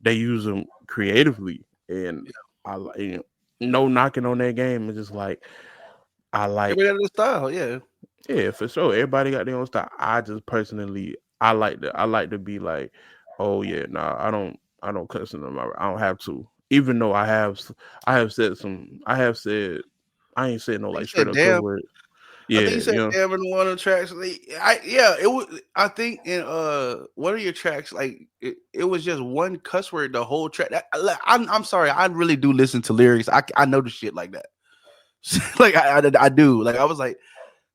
they use them creatively, and Yeah. I like, no knocking on their game. It's just like I like, Everybody got their style. Yeah. yeah, for sure. Everybody got their own style. I just personally, I like to be like, oh yeah, nah, I don't cuss in them. I don't have to. Even though I have said I ain't said no You like straight said up cuss damn. word. I think you Yeah, said damn in one of the tracks. Yeah, it was. I think in one of your tracks, like it was just one cuss word the whole track. I'm sorry, I really do listen to lyrics. I know the shit like that. Like I do. Like I was like,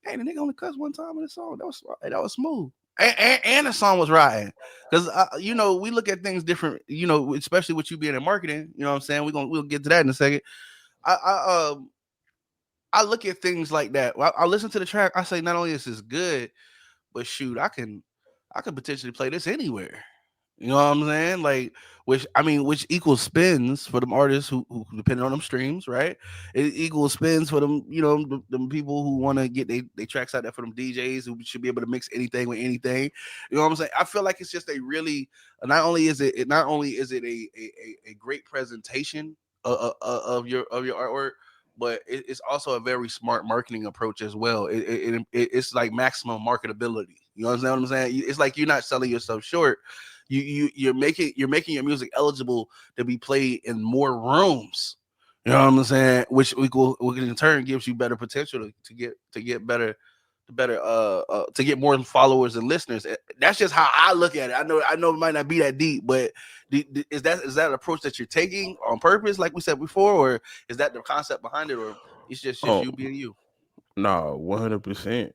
hey, the nigga only cussed one time in the song. That was smooth. And the song was riding because we look at things different. Especially with you being in marketing. You know what I'm saying? We'll get to that in a second. I look at things like that. I listen to the track. I say not only is this good, but shoot, I can potentially play this anywhere. You know what I'm saying? Like, which equals spins for them artists who depending on them streams, right? It equals spins for them, them people who want to get they tracks out there for them DJs who should be able to mix anything with anything. You know what I'm saying? I feel like it's just a really not only is it a great presentation of your artwork, but it's also a very smart marketing approach as well. It's like maximum marketability. You understand what I'm saying? It's like you're not selling yourself short. You're making your music eligible to be played in more rooms. You know what I'm saying? Which in turn gives you better potential to get better to get more followers and listeners. That's just how I look at it. I know it might not be that deep, but is that an approach that you're taking on purpose, like we said before, or is that the concept behind it, or it's just um, you being you? no, 100%.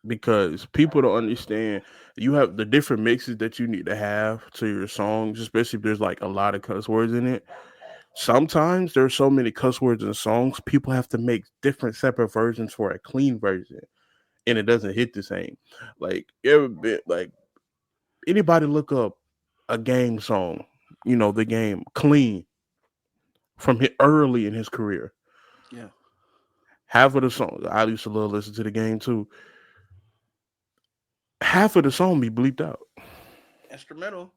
Because people don't understand you have the different mixes that you need to have to your songs, especially if there's like a lot of cuss words in it. Sometimes there's so many cuss words in songs, people have to make different separate versions for a clean version, and it doesn't hit the same. Like ever been like anybody look up a game song, the game clean from early in his career. Yeah, Half of the songs I used to love listen to the game too. Half of the song be bleeped out. instrumental.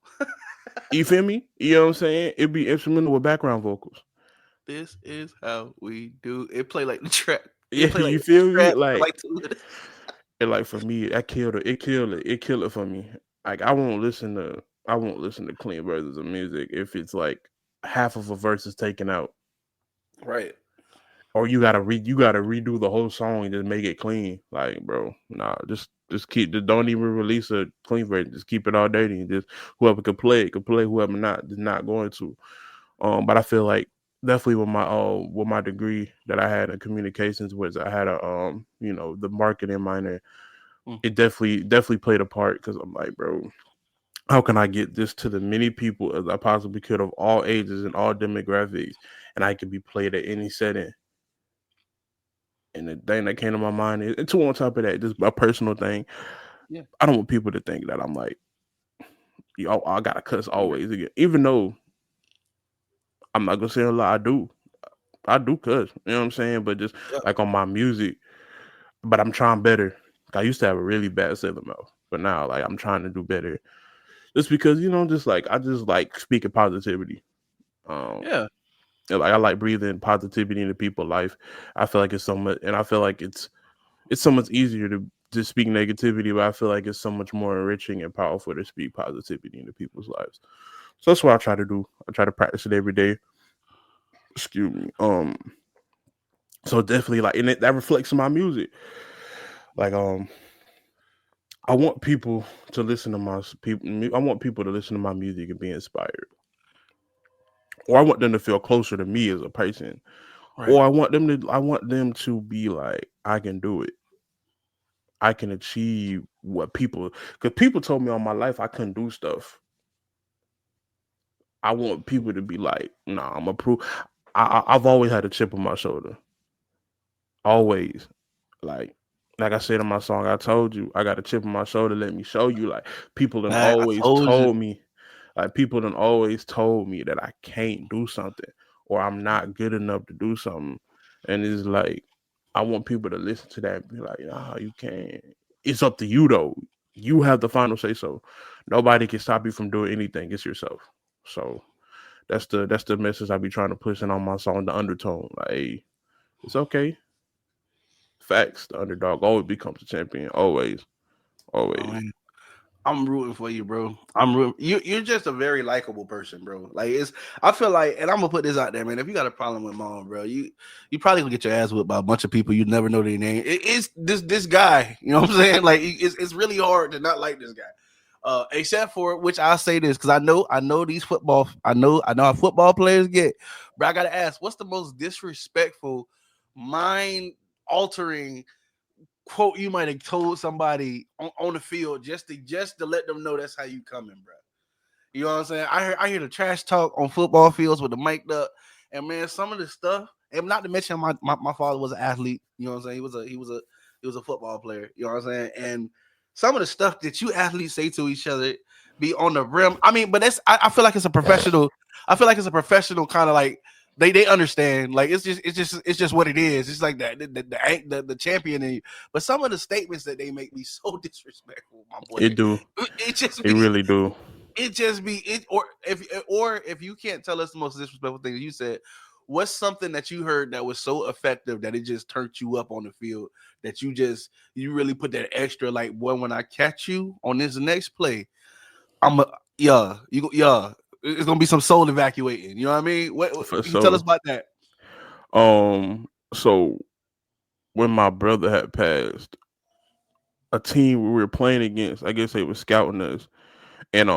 You feel me? You know what I'm saying? It'd be instrumental with background vocals. This is how we do. It play like the track. Yeah, It play like you the feel me? trap for like 2 minutes. And like for me, that killed it. It killed it for me. Like I won't listen to clean versions of music if it's like half of a verse is taken out. Right. or you gotta redo the whole song and just make it clean. Like, bro, nah, just keep don't even release a clean version. Just keep it all dirty and just whoever can play it can play. Whoever not, just not going to. But I feel like definitely with my degree that I had in communications was I had a the marketing minor. Mm. It definitely played a part because I'm like, bro, how can I get this to the many people as I possibly could of all ages and all demographics, and I can be played at any setting. And the thing that came to my mind is, and two on top of that, just a personal thing. Yeah. I don't want people to think that I'm like, yo, I gotta cuss always again, even though I'm not gonna say a lot. I do cuss, you know what I'm saying? But just Yeah. like on my music, but I'm trying better. I used to have a really bad southern mouth, but now like I'm trying to do better. Just because just like I just like speaking positivity. Um, Yeah. like I like breathing positivity into people's life. I feel like it's so much, and I feel like it's so much easier to speak negativity, but I feel like it's so much more enriching and powerful to speak positivity into people's lives. So that's what I try to do. I try to practice it every day. Excuse me. So definitely like, and that reflects in my music. Like, I want people to listen to my people. I want people to listen to my music and be inspired, or I want them to feel closer to me as a person, Right. or I want them to be like, I can do it. I can achieve what people, because people told me all my life I couldn't do stuff. I want people to be like, nah, I'm a proof. I've always had a chip on my shoulder, always. Like, like I said in my song, I told you I got a chip on my shoulder. Let me show you. Like people done Man, I always told you. told me, like people done always told me that I can't do something or I'm not good enough to do something, and it's like I want people to listen to that and be like, nah, you can't. It's up to you though. You have the final say so. Nobody can stop you from doing anything. It's yourself. So that's the message I be trying to push in on my song, the undertone. Like, hey, it's okay. Facts. The underdog always becomes a champion. Always. Oh, Always. man. I'm rooting for you, bro. I'm rooting. You're just a very likable person, bro. Like it's. I feel like, and I'm gonna put this out there, man. If you got a problem with mom, bro, you probably gonna get your ass whipped by a bunch of people you never know their name. It's this guy. You know what I'm saying? Like it's really hard to not like this guy. Except for which I'll say this because I know these football. I know how football players get. But I gotta ask, what's the most disrespectful, mind altering quote you might have told somebody on the field just to let them know that's how you coming, bro? You know what I'm saying? I hear the trash talk on football fields with the mic'd up, and man, some of the stuff, and not to mention my father was an athlete. You know what I'm saying? He was a football player. You know what I'm saying? And some of the stuff that you athletes say to each other be on the rim. I mean, but I feel like it's a professional. I feel like it's a professional kind of like they understand. Like it's just what it is. It's like that the champion in you. But some of the statements that they make be so disrespectful, my boy. It do. It just It be really do. it just be it or if you can't tell us the most disrespectful thing you said, what's something that you heard that was so effective that it just turned you up on the field that you really put that extra like boy when I catch you on this next play I'm a yeah you yeah it's gonna be some soul evacuating, you know what I mean? What For you tell us sure. about that? So when my brother had passed, a team we were playing against, I guess they were scouting us. And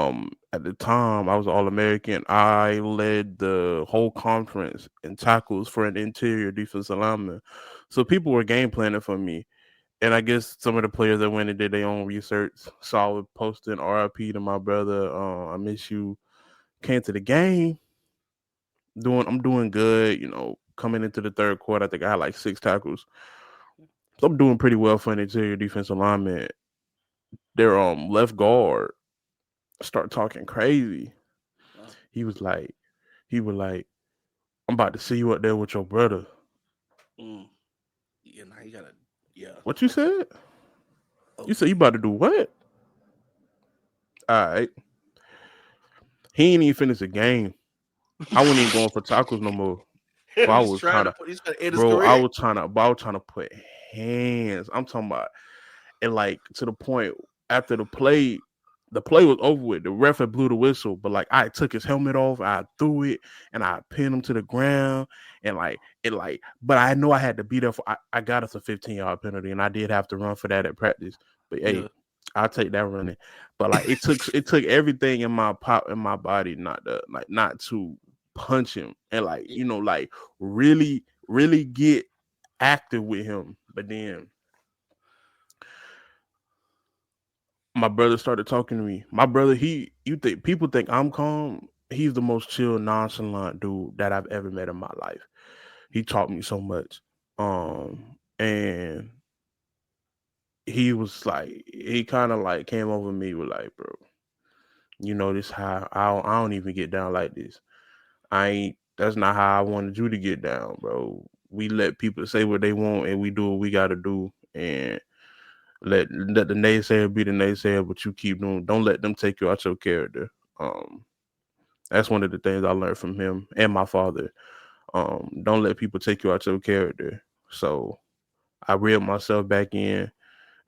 at the time I was All American. I led the whole conference in tackles for an interior defensive lineman. So people were game planning for me. And I guess some of the players that went and did their own research saw it posting RIP to my brother. I miss you. Came to the game. I'm doing good, coming into the third quarter. I think I had like 6 tackles. So I'm doing pretty well for an interior defensive lineman. Their left guard start talking crazy. Uh, He was like, I'm about to see you up there with your brother. mm, yeah, now you gotta yeah What you okay said? You said you okay. about to do what? All right. He ain't even finished the game. I wasn't even going for tackles no more. But I He's was trying trying to to, put he's trying to end his bro. career. I was trying to put hands. I'm talking about, and like to the point after the play, the play was over with. The ref had blew the whistle, but like I took his helmet off, I threw it, and I pinned him to the ground, and but I know I had to be there for. I got us a 15-yard penalty, and I did have to run for that at practice. But hey, Yeah. I'll take that running. But like it took everything in my body not to punch him and like really really get active with him. But then my brother started talking to me. My brother, people think I'm calm. He's the most chill, nonchalant dude that I've ever met in my life. He taught me so much. And he was like, he kind of like came over me with like, bro, you know this how I don't even get down like this. I ain't. That's not how I wanted you to get down, bro. We let people say what they want, and we do what we got to do, and let the naysayer be the naysayer, but you keep doing. Don't let them take you out your character. Um, that's one of the things I learned from him and my father. Don't let people take you out your character. So I reeled myself back in,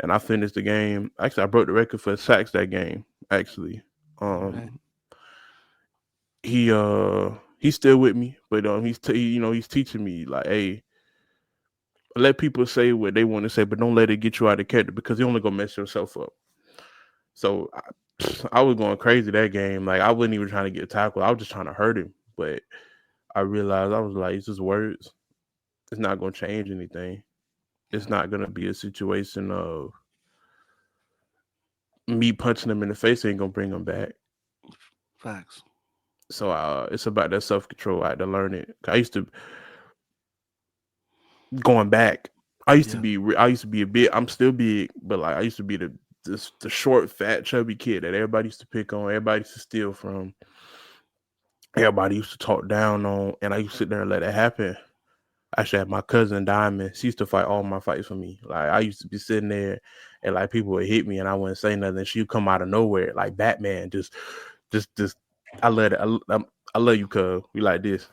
and I finished the game. Actually, I broke the record for sacks that game. Actually, Okay. um, he's still with me, but he's teaching me like, hey, let people say what they want to say, but don't let it get you out of character because you're only gonna mess yourself up. So I was going crazy that game. Like I wasn't even trying to get tackled. I was just trying to hurt him. But I realized I was like, it's just words. It's not gonna change anything. It's Yeah. not gonna be a situation of me punching him in the face ain't gonna bring him back. Facts. So it's about that self control. I had to learn it. I used to going back. Yeah. I used to be a bit. I'm still big, but like I used to be the short, fat, chubby kid that everybody used to pick on. Everybody used to steal from. Everybody used to talk down on, and I used to sit there and let it happen. I actually had my cousin Diamond. She used to fight all my fights for me. Like I used to be sitting there, and like people would hit me, and I wouldn't say nothing. She'd come out of nowhere, like Batman, just. I love it. I love you, cuz we like this.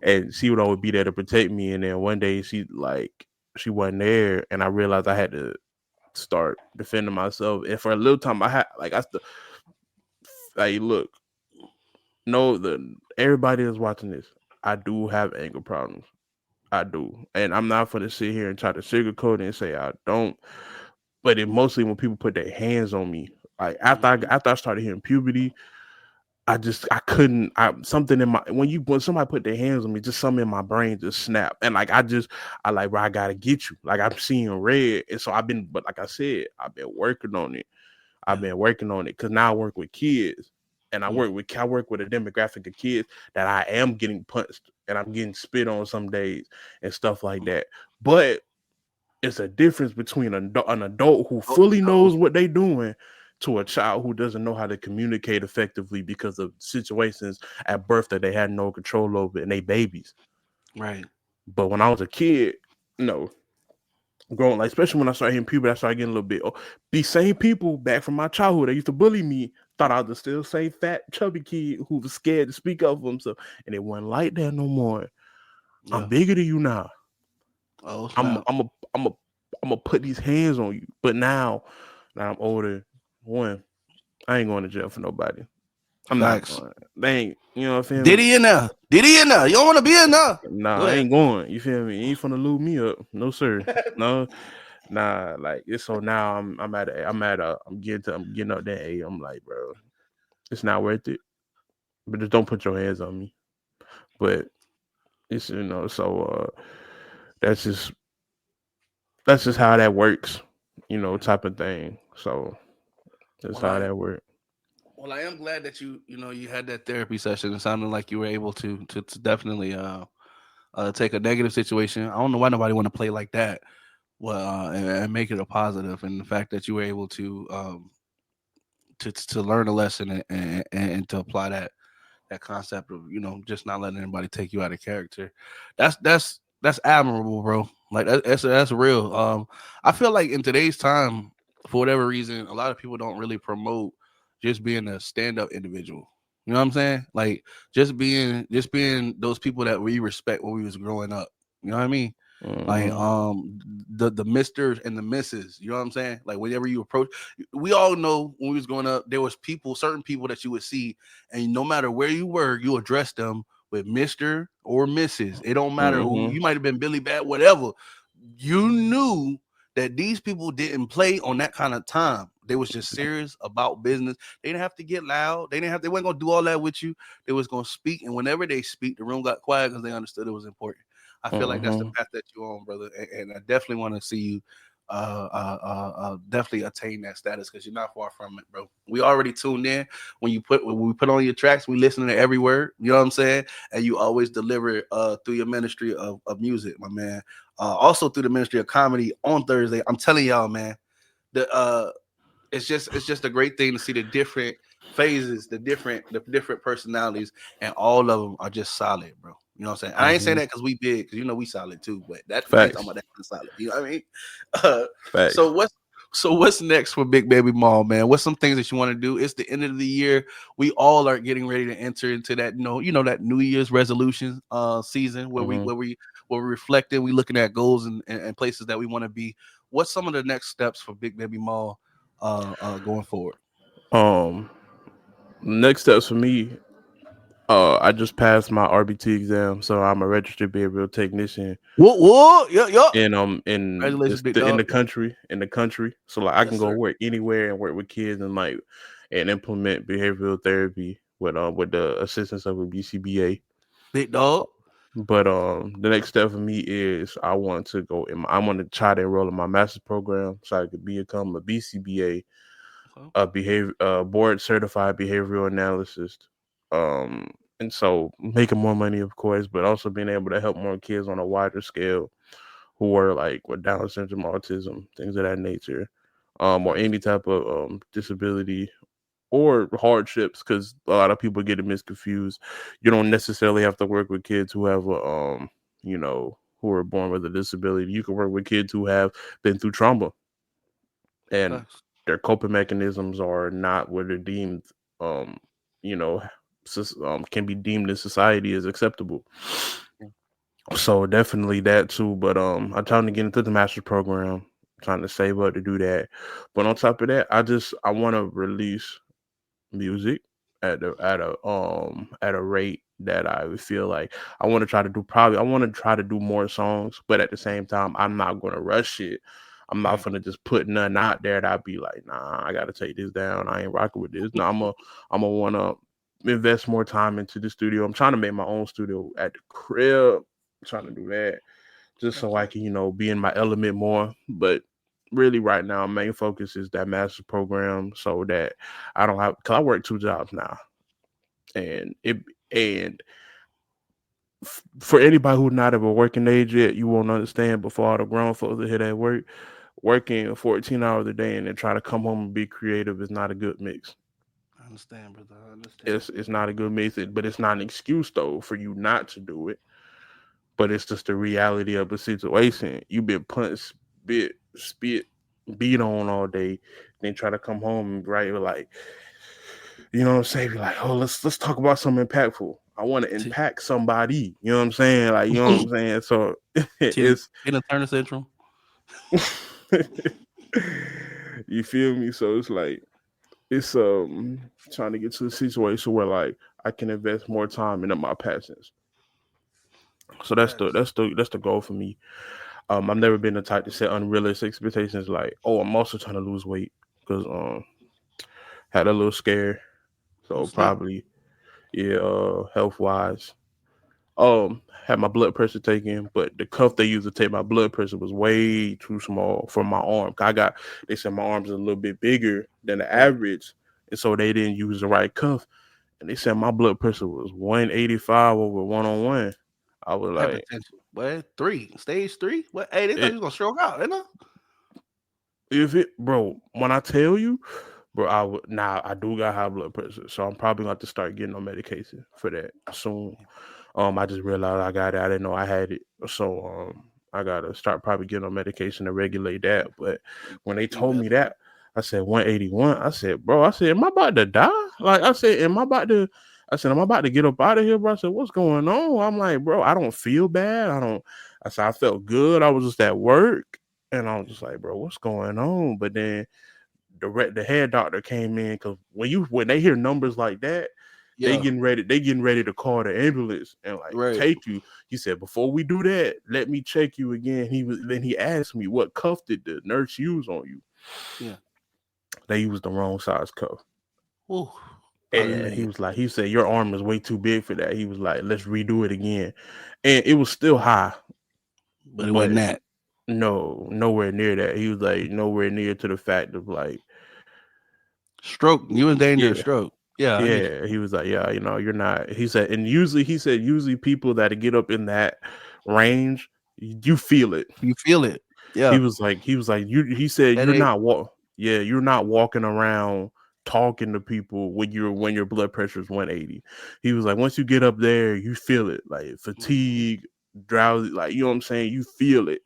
And she would always be there to protect me. And then one day she wasn't there, and I realized I had to start defending myself. And for a little time, I had like I still like look. No, everybody that's watching this, I do have anger problems. I do, and I'm not going to sit here and try to sugarcoat it and say I don't. But it mostly when people put their hands on me. Like Mhm. after I started hitting puberty, I couldn't. Something in my when somebody put their hands on me, just something in my brain just snapped, and like I like, bro, I gotta get you. Like I'm seeing red, and so but like I said, I've been working on it. I've Yeah. been working on it because now I work with kids, and Mm. I work with a demographic of kids that I am getting punched and I'm getting spit on some days and stuff like that. But it's a difference between an adult who Oh, fully no. knows what they're doing to a child who doesn't know how to communicate effectively because of situations at birth that they had no control over and they babies. Right. But when I was a kid, no, growing like especially when I started hitting puberty, I started getting a little bit. Oh, these same people back from my childhood that used to bully me thought I was the still same fat chubby kid who was scared to speak up for himself, and it wasn't like that no more. I'm Yeah. bigger than you now. Oh I'm snap. I'm a I'm a I'm gonna put these hands on you. But now I'm older. One, I ain't going to jail for nobody. I'm not Facts. going. They ain't. You know what I feel me? Diddy in there. Diddy in there. You don't want to be in there. Nah, Go I ahead. ain't going. You feel me? You ain't finna lube me up. No sir. No. Nah, like it's so now I'm getting up that age. I'm like, bro, it's not worth it. But just don't put your hands on me. But it's so that's just that's just how that works, Yeah. type of thing. So that's Well, how I that works. well, I am glad that you had that therapy session. It sounded like you were able to definitely take a negative situation. I don't know why nobody want to play like that. Well, and make it a positive, and the fact that you were able to learn a lesson and to apply that concept of just not letting anybody take you out of character. That's admirable, bro. Like that's real. I feel like in today's time, for whatever reason, a lot of people don't really promote just being a stand up individual. You know what I'm saying? Like just being those people that we respect when we was growing up. You know what I mean? Like Mm-hmm. the misters and the misses, you know what I'm saying? Like whenever you approach, we all know when we was growing up, there was people, certain people that you would see, and no matter where you were, you address them with Mr. or Mrs. It don't matter who Mm-hmm. you might have been, Billy Bat, whatever. You knew that these people didn't play on that kind of time. They was just serious about business. They didn't have to get loud. They weren't gonna do all that with you. They was gonna speak, and whenever they speak, the room got quiet because they understood it was important. I feel like that's the Mm-hmm. path that you're on, brother, and I definitely want to see you definitely attain that status because you're not far from it, bro. We already tuned in when we put on your tracks, we listen to every word, you know what I'm saying? And you always deliver through your ministry of music, my man. Also through the ministry of comedy on Thursday. I'm telling y'all, man, the it's just a great thing to see the different phases, the different personalities, and all of them are just solid, bro. You know what I'm saying? I ain't saying Mm-hmm. that because we big, because you know we solid too, but that I ain't talking Facts. about that kind of solid. You know what I mean? Uh, Facts. so what's next for Big Baby Mall, man? What's some things that you want to do? It's the end of the year. We all are getting ready to enter into that, that New Year's resolution season where we Mm-hmm. where we where we're reflecting, we looking at goals and places that we want to be. What's some of the next steps for Big Baby Mall going forward? Um, Next steps for me. I just passed my RBT exam, so I'm a registered behavioral technician What? Yeah. in Congratulations, this big dog. in the country. So like I Yes, can go sir. work anywhere and work with kids and implement behavioral therapy with the assistance of a BCBA. Big dog. But the next step for me is I want to try to enroll in my master's program so I could become a BCBA, Okay. a behavior board certified behavioral analyst. And so making more money, of course, but also being able to help more kids on a wider scale who are like with Down syndrome, autism, things of that nature, or Nice. any type of disability or hardships. Because a lot of people get it misconfused. You don't necessarily have to work with kids who have who are born with a disability. You can work with kids who have been through trauma and Facts. their coping mechanisms are not what are deemed, um, you know, can be deemed in society as acceptable. Yeah. So definitely that too. But I'm trying to get into the master's program, trying to save up to do that. But on top of that, I want to release music at a rate that I would feel like I want to try to do more songs, but at the same time I'm not gonna rush it. I'm not Right. gonna just put nothing out there that I'd be like, nah, I gotta take this down. I ain't rocking with this. No, I'm gonna wanna invest more time into the studio. I'm trying to make my own studio at the crib. I'm trying to do that just so I Okay. can, be in my element more. But really, right now, main focus is that master program so that I don't have, because I work two jobs now, and and for anybody who's not of a working age yet, you won't understand. Before all the grown folks that hit at work, working 14 hours a day and then try to come home and be creative is not a good mix. I understand, brother. I understand. It's not a good mix, but it's not an excuse though for you not to do it. But it's just the reality of the situation. You've been punched, bit, spit, beat on all day, then try to come home and right like, what I'm saying? Be like, oh, let's talk about something impactful. I want to T- impact somebody. You know what I'm saying? Like, you know what I'm saying? So it's Tina Turner syndrome. you feel me? So it's like it's trying to get to a situation where like I can invest more time into my passions. So Facts. that's the goal for me. I've never been the type to set unrealistic expectations. Like, oh, I'm also trying to lose weight because had a little scare. Oh So snap. probably yeah, health wise. Had my blood pressure taken, but the cuff they used to take my blood pressure was way too small for my arm. They said my arms are a little bit bigger than the Right. average, and so they didn't use the right cuff. And they said my blood pressure was 185 over 101. I was like, Hypertension. What? Stage three? What? Hey, they thought it, you was gonna stroke out, didn't if it, bro, when I tell you, bro, I do got high blood pressure, so I'm probably going to start getting on medication for that soon. they? I just realized I got it. I didn't know I had it, so I gotta start probably getting on medication to regulate that. But when they You told me better. that, I said 181. I said, bro, am I about to die? Like I said, am I about to? I said, I'm about to get up out of here, bro. I said, what's going on? I'm like, bro, I don't feel bad. I said, I felt good. I was just at work. And I was just like, bro, what's going on? But then the head doctor came in because when they hear numbers like that, Yeah. they getting ready to call the ambulance and like Right. take you. He said, before we do that, let me check you again. He asked me what cuff did the nurse use on you. Yeah. They used the wrong size cuff. Ooh. And Hallelujah. he said, your arm is way too big for that. He was like, let's redo it again. And it was still high, But it wasn't but that. no, nowhere near that. He was like, nowhere near to the fact of like, Stroke. You in danger of yeah, stroke. Yeah, I get you. yeah. He was like, yeah, you're not. He said, and usually people that get up in that range, you feel it. You feel it. Yeah. He said, you're Headache. not you're not walking around talking to people when your blood pressure is 180. He was like, once you get up there, you feel it, like Mhm. fatigue, drowsy, like, you know what I'm saying? You feel it.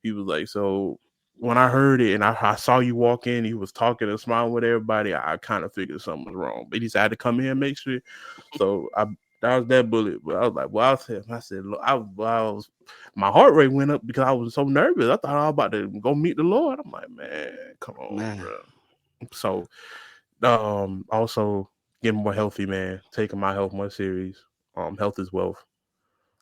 He was like, so when I heard it and I saw you walk in, he was talking and smiling with everybody, I kind of figured something was wrong. But he decided to come in and make sure. So I that was that bullet. But I was like, well, I said, look, my heart rate went up because I was so nervous. I thought I was about to go meet the Lord. I'm like, man, come on, Man. bro. So also getting more healthy, man. Taking my health more serious. Health is wealth.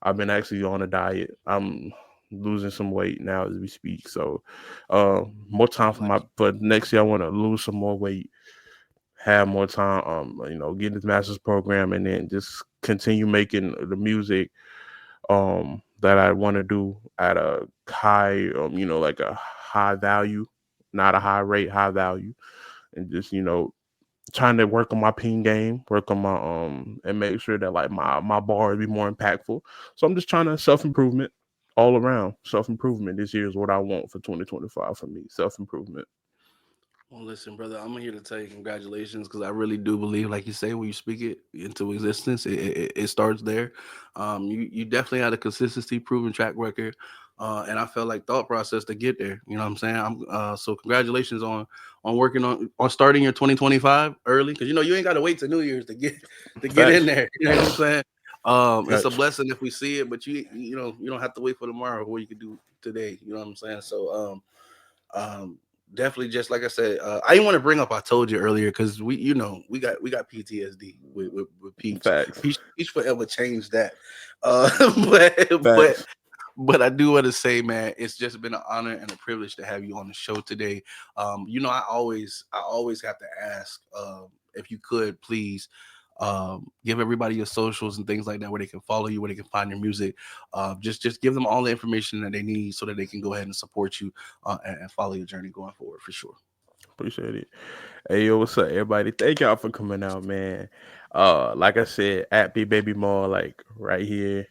I've been actually on a diet. I'm losing some weight now as we speak. So, more time for Bless. next year. I want to lose some more weight, have more time. Get this master's program, and then just continue making the music. That I want to do at a high, like a high value, not a high rate, high value, and just trying to work on my ping game, work on my and make sure that like my bars be more impactful. So I'm just trying to self improvement all around. Self improvement this year is what I want for 2025 for me. Self improvement. Well, listen, brother, I'm here to tell you congratulations because I really do believe, like you say, when you speak it into existence, it starts there. You definitely had a consistency proven track record, and I felt like thought process to get there. You know what I'm saying? So congratulations on working on starting your 2025 early because you ain't got to wait to New Year's to get in Facts. there. You know what I'm saying? It's a Facts. blessing if we see it, but you don't have to wait for tomorrow. What you can do today. You know what I'm saying? So definitely, just like I said, I didn't want to bring up I told you earlier because we got PTSD with Peach. Facts. Peach forever changed that. But Facts. but I do want to say, man, it's just been an honor and a privilege to have you on the show today. I always have to ask, if you could please give everybody your socials and things like that where they can follow you, where they can find your music. Just give them all the information that they need so that they can go ahead and support you, and follow your journey going forward for sure. Appreciate it. Hey yo, what's up, everybody? Thank y'all for coming out, man. Like I said, at B Baby Mall, like right here.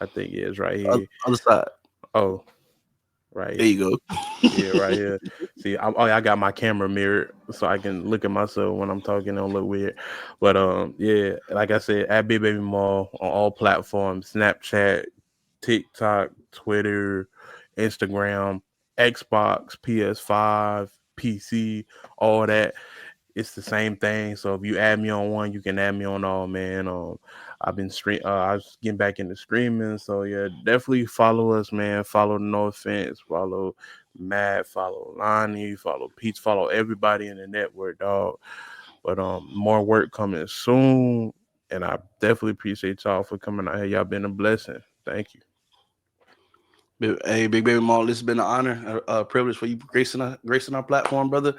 I think yeah, it's right here. Other side. Oh, right There here. you go. Yeah, right here. See, I got my camera mirrored so I can look at myself when I'm talking. It don't look weird. But yeah, like I said, at Big Baby Mall on all platforms: Snapchat, TikTok, Twitter, Instagram, Xbox, PS5, PC, all that. It's the same thing. So if you add me on one, you can add me on all, man. I was getting back into streaming. So yeah, definitely follow us, man. Follow No Offense, follow Matt, follow Lani, follow Peach, follow everybody in the network, dog. But more work coming soon. And I definitely appreciate y'all for coming out here. Y'all been a blessing. Thank you. Hey, Big Baby Mall, this has been an honor, a privilege for you gracing our platform, brother.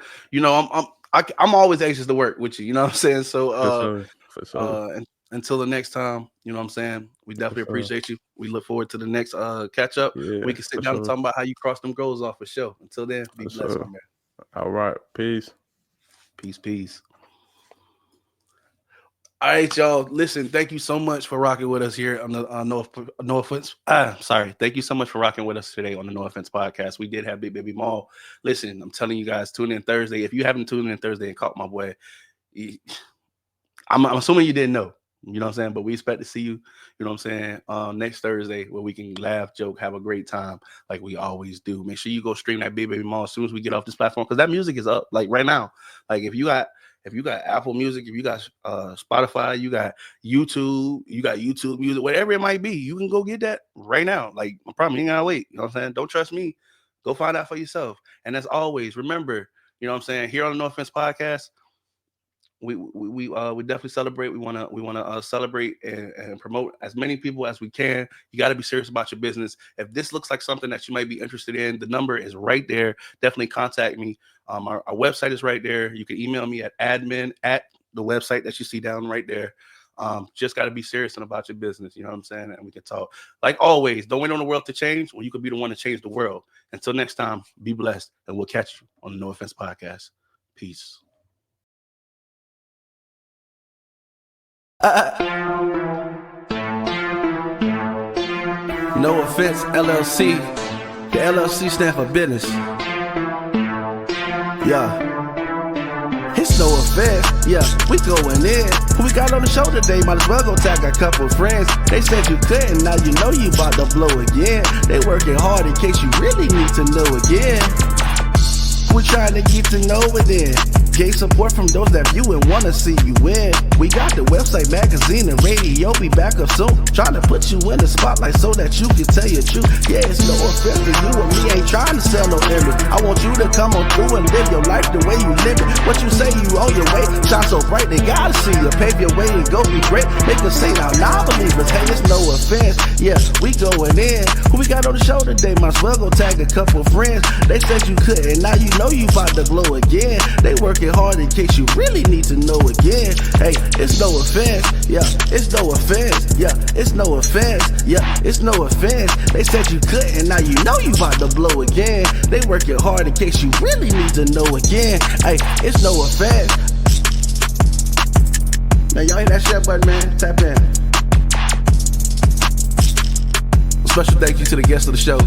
I'm always anxious to work with you. You know what I'm saying? So For sure. For sure. until the next time, you know what I'm saying. We For definitely sure. appreciate you. We look forward to the next catch up. Yeah, We can sit for down and sure. talk about how you cross them goals off for sure. Until then, be For blessed, my sure. man. All right. Peace. Peace, peace. All right, y'all. Listen, thank you so much for rocking with us here on the No Offense. Sorry. Thank you so much for rocking with us today on the No Offense podcast. We did have Big Baby Mall. Listen, I'm telling you guys, tune in Thursday. If you haven't tuned in Thursday and caught my boy, he- I'm assuming you didn't know. You know what I'm saying? But we expect to see you, you know what I'm saying, next Thursday where we can laugh, joke, have a great time like we always do. Make sure you go stream that Big Baby Mall as soon as we get off this platform because that music is up like right now. Like if you got If you got Apple Music, if you got Spotify, you got YouTube Music, whatever it might be, you can go get that right now. Like, I promise, you ain't gotta wait. You know what I'm saying? Don't trust me. Go find out for yourself. And as always, remember, you know what I'm saying, here on the No Offense Podcast, we definitely celebrate. We wanna celebrate and promote as many people as we can. You got to be serious about your business. If this looks like something that you might be interested in, the number is right there. Definitely contact me. Our website is right there. You can email me at admin at the website that you see down right there. Just got to be serious about your business. You know what I'm saying? And we can talk. Like always, don't wait on the world to change when you could be the one to change the world. Until next time, be blessed, and we'll catch you on the No Offense Podcast. Peace. No Offense LLC. The LLC stand for business. Yeah. It's no offense. Yeah, we going in. Who we got on the show today? Might as well go tag a couple friends. They said you couldn't, now you know you about to blow again. They working hard in case you really need to know again. We're trying to get to know it then. Gay support from those that view and wanna see you win. We got the website, magazine, and radio. Be back up soon. Trying to put you in the spotlight so that you can tell your truth. Yeah, it's no offense to you and me. Ain't trying to sell no image. I want you to come on through and live your life the way you live it. What you say you on your way, shine so bright they gotta see you. Pave your way and go be great. Make us say now, non-believers. Hey, it's no offense. Yeah, we going in. Who we got on the show today? Might as well go tag a couple friends. They said you couldn't, now you know you about to blow again. They working hard in case you really need to know again. Hey, it's no offense. Yeah, it's no offense. Yeah, it's no offense. Yeah, it's no offense. They said you couldn't, now you know you about to blow again. They working hard in case you really need to know again. Hey, it's no offense. Man, y'all hit that share button, man. Tap in. Special thank you to the guest of the show,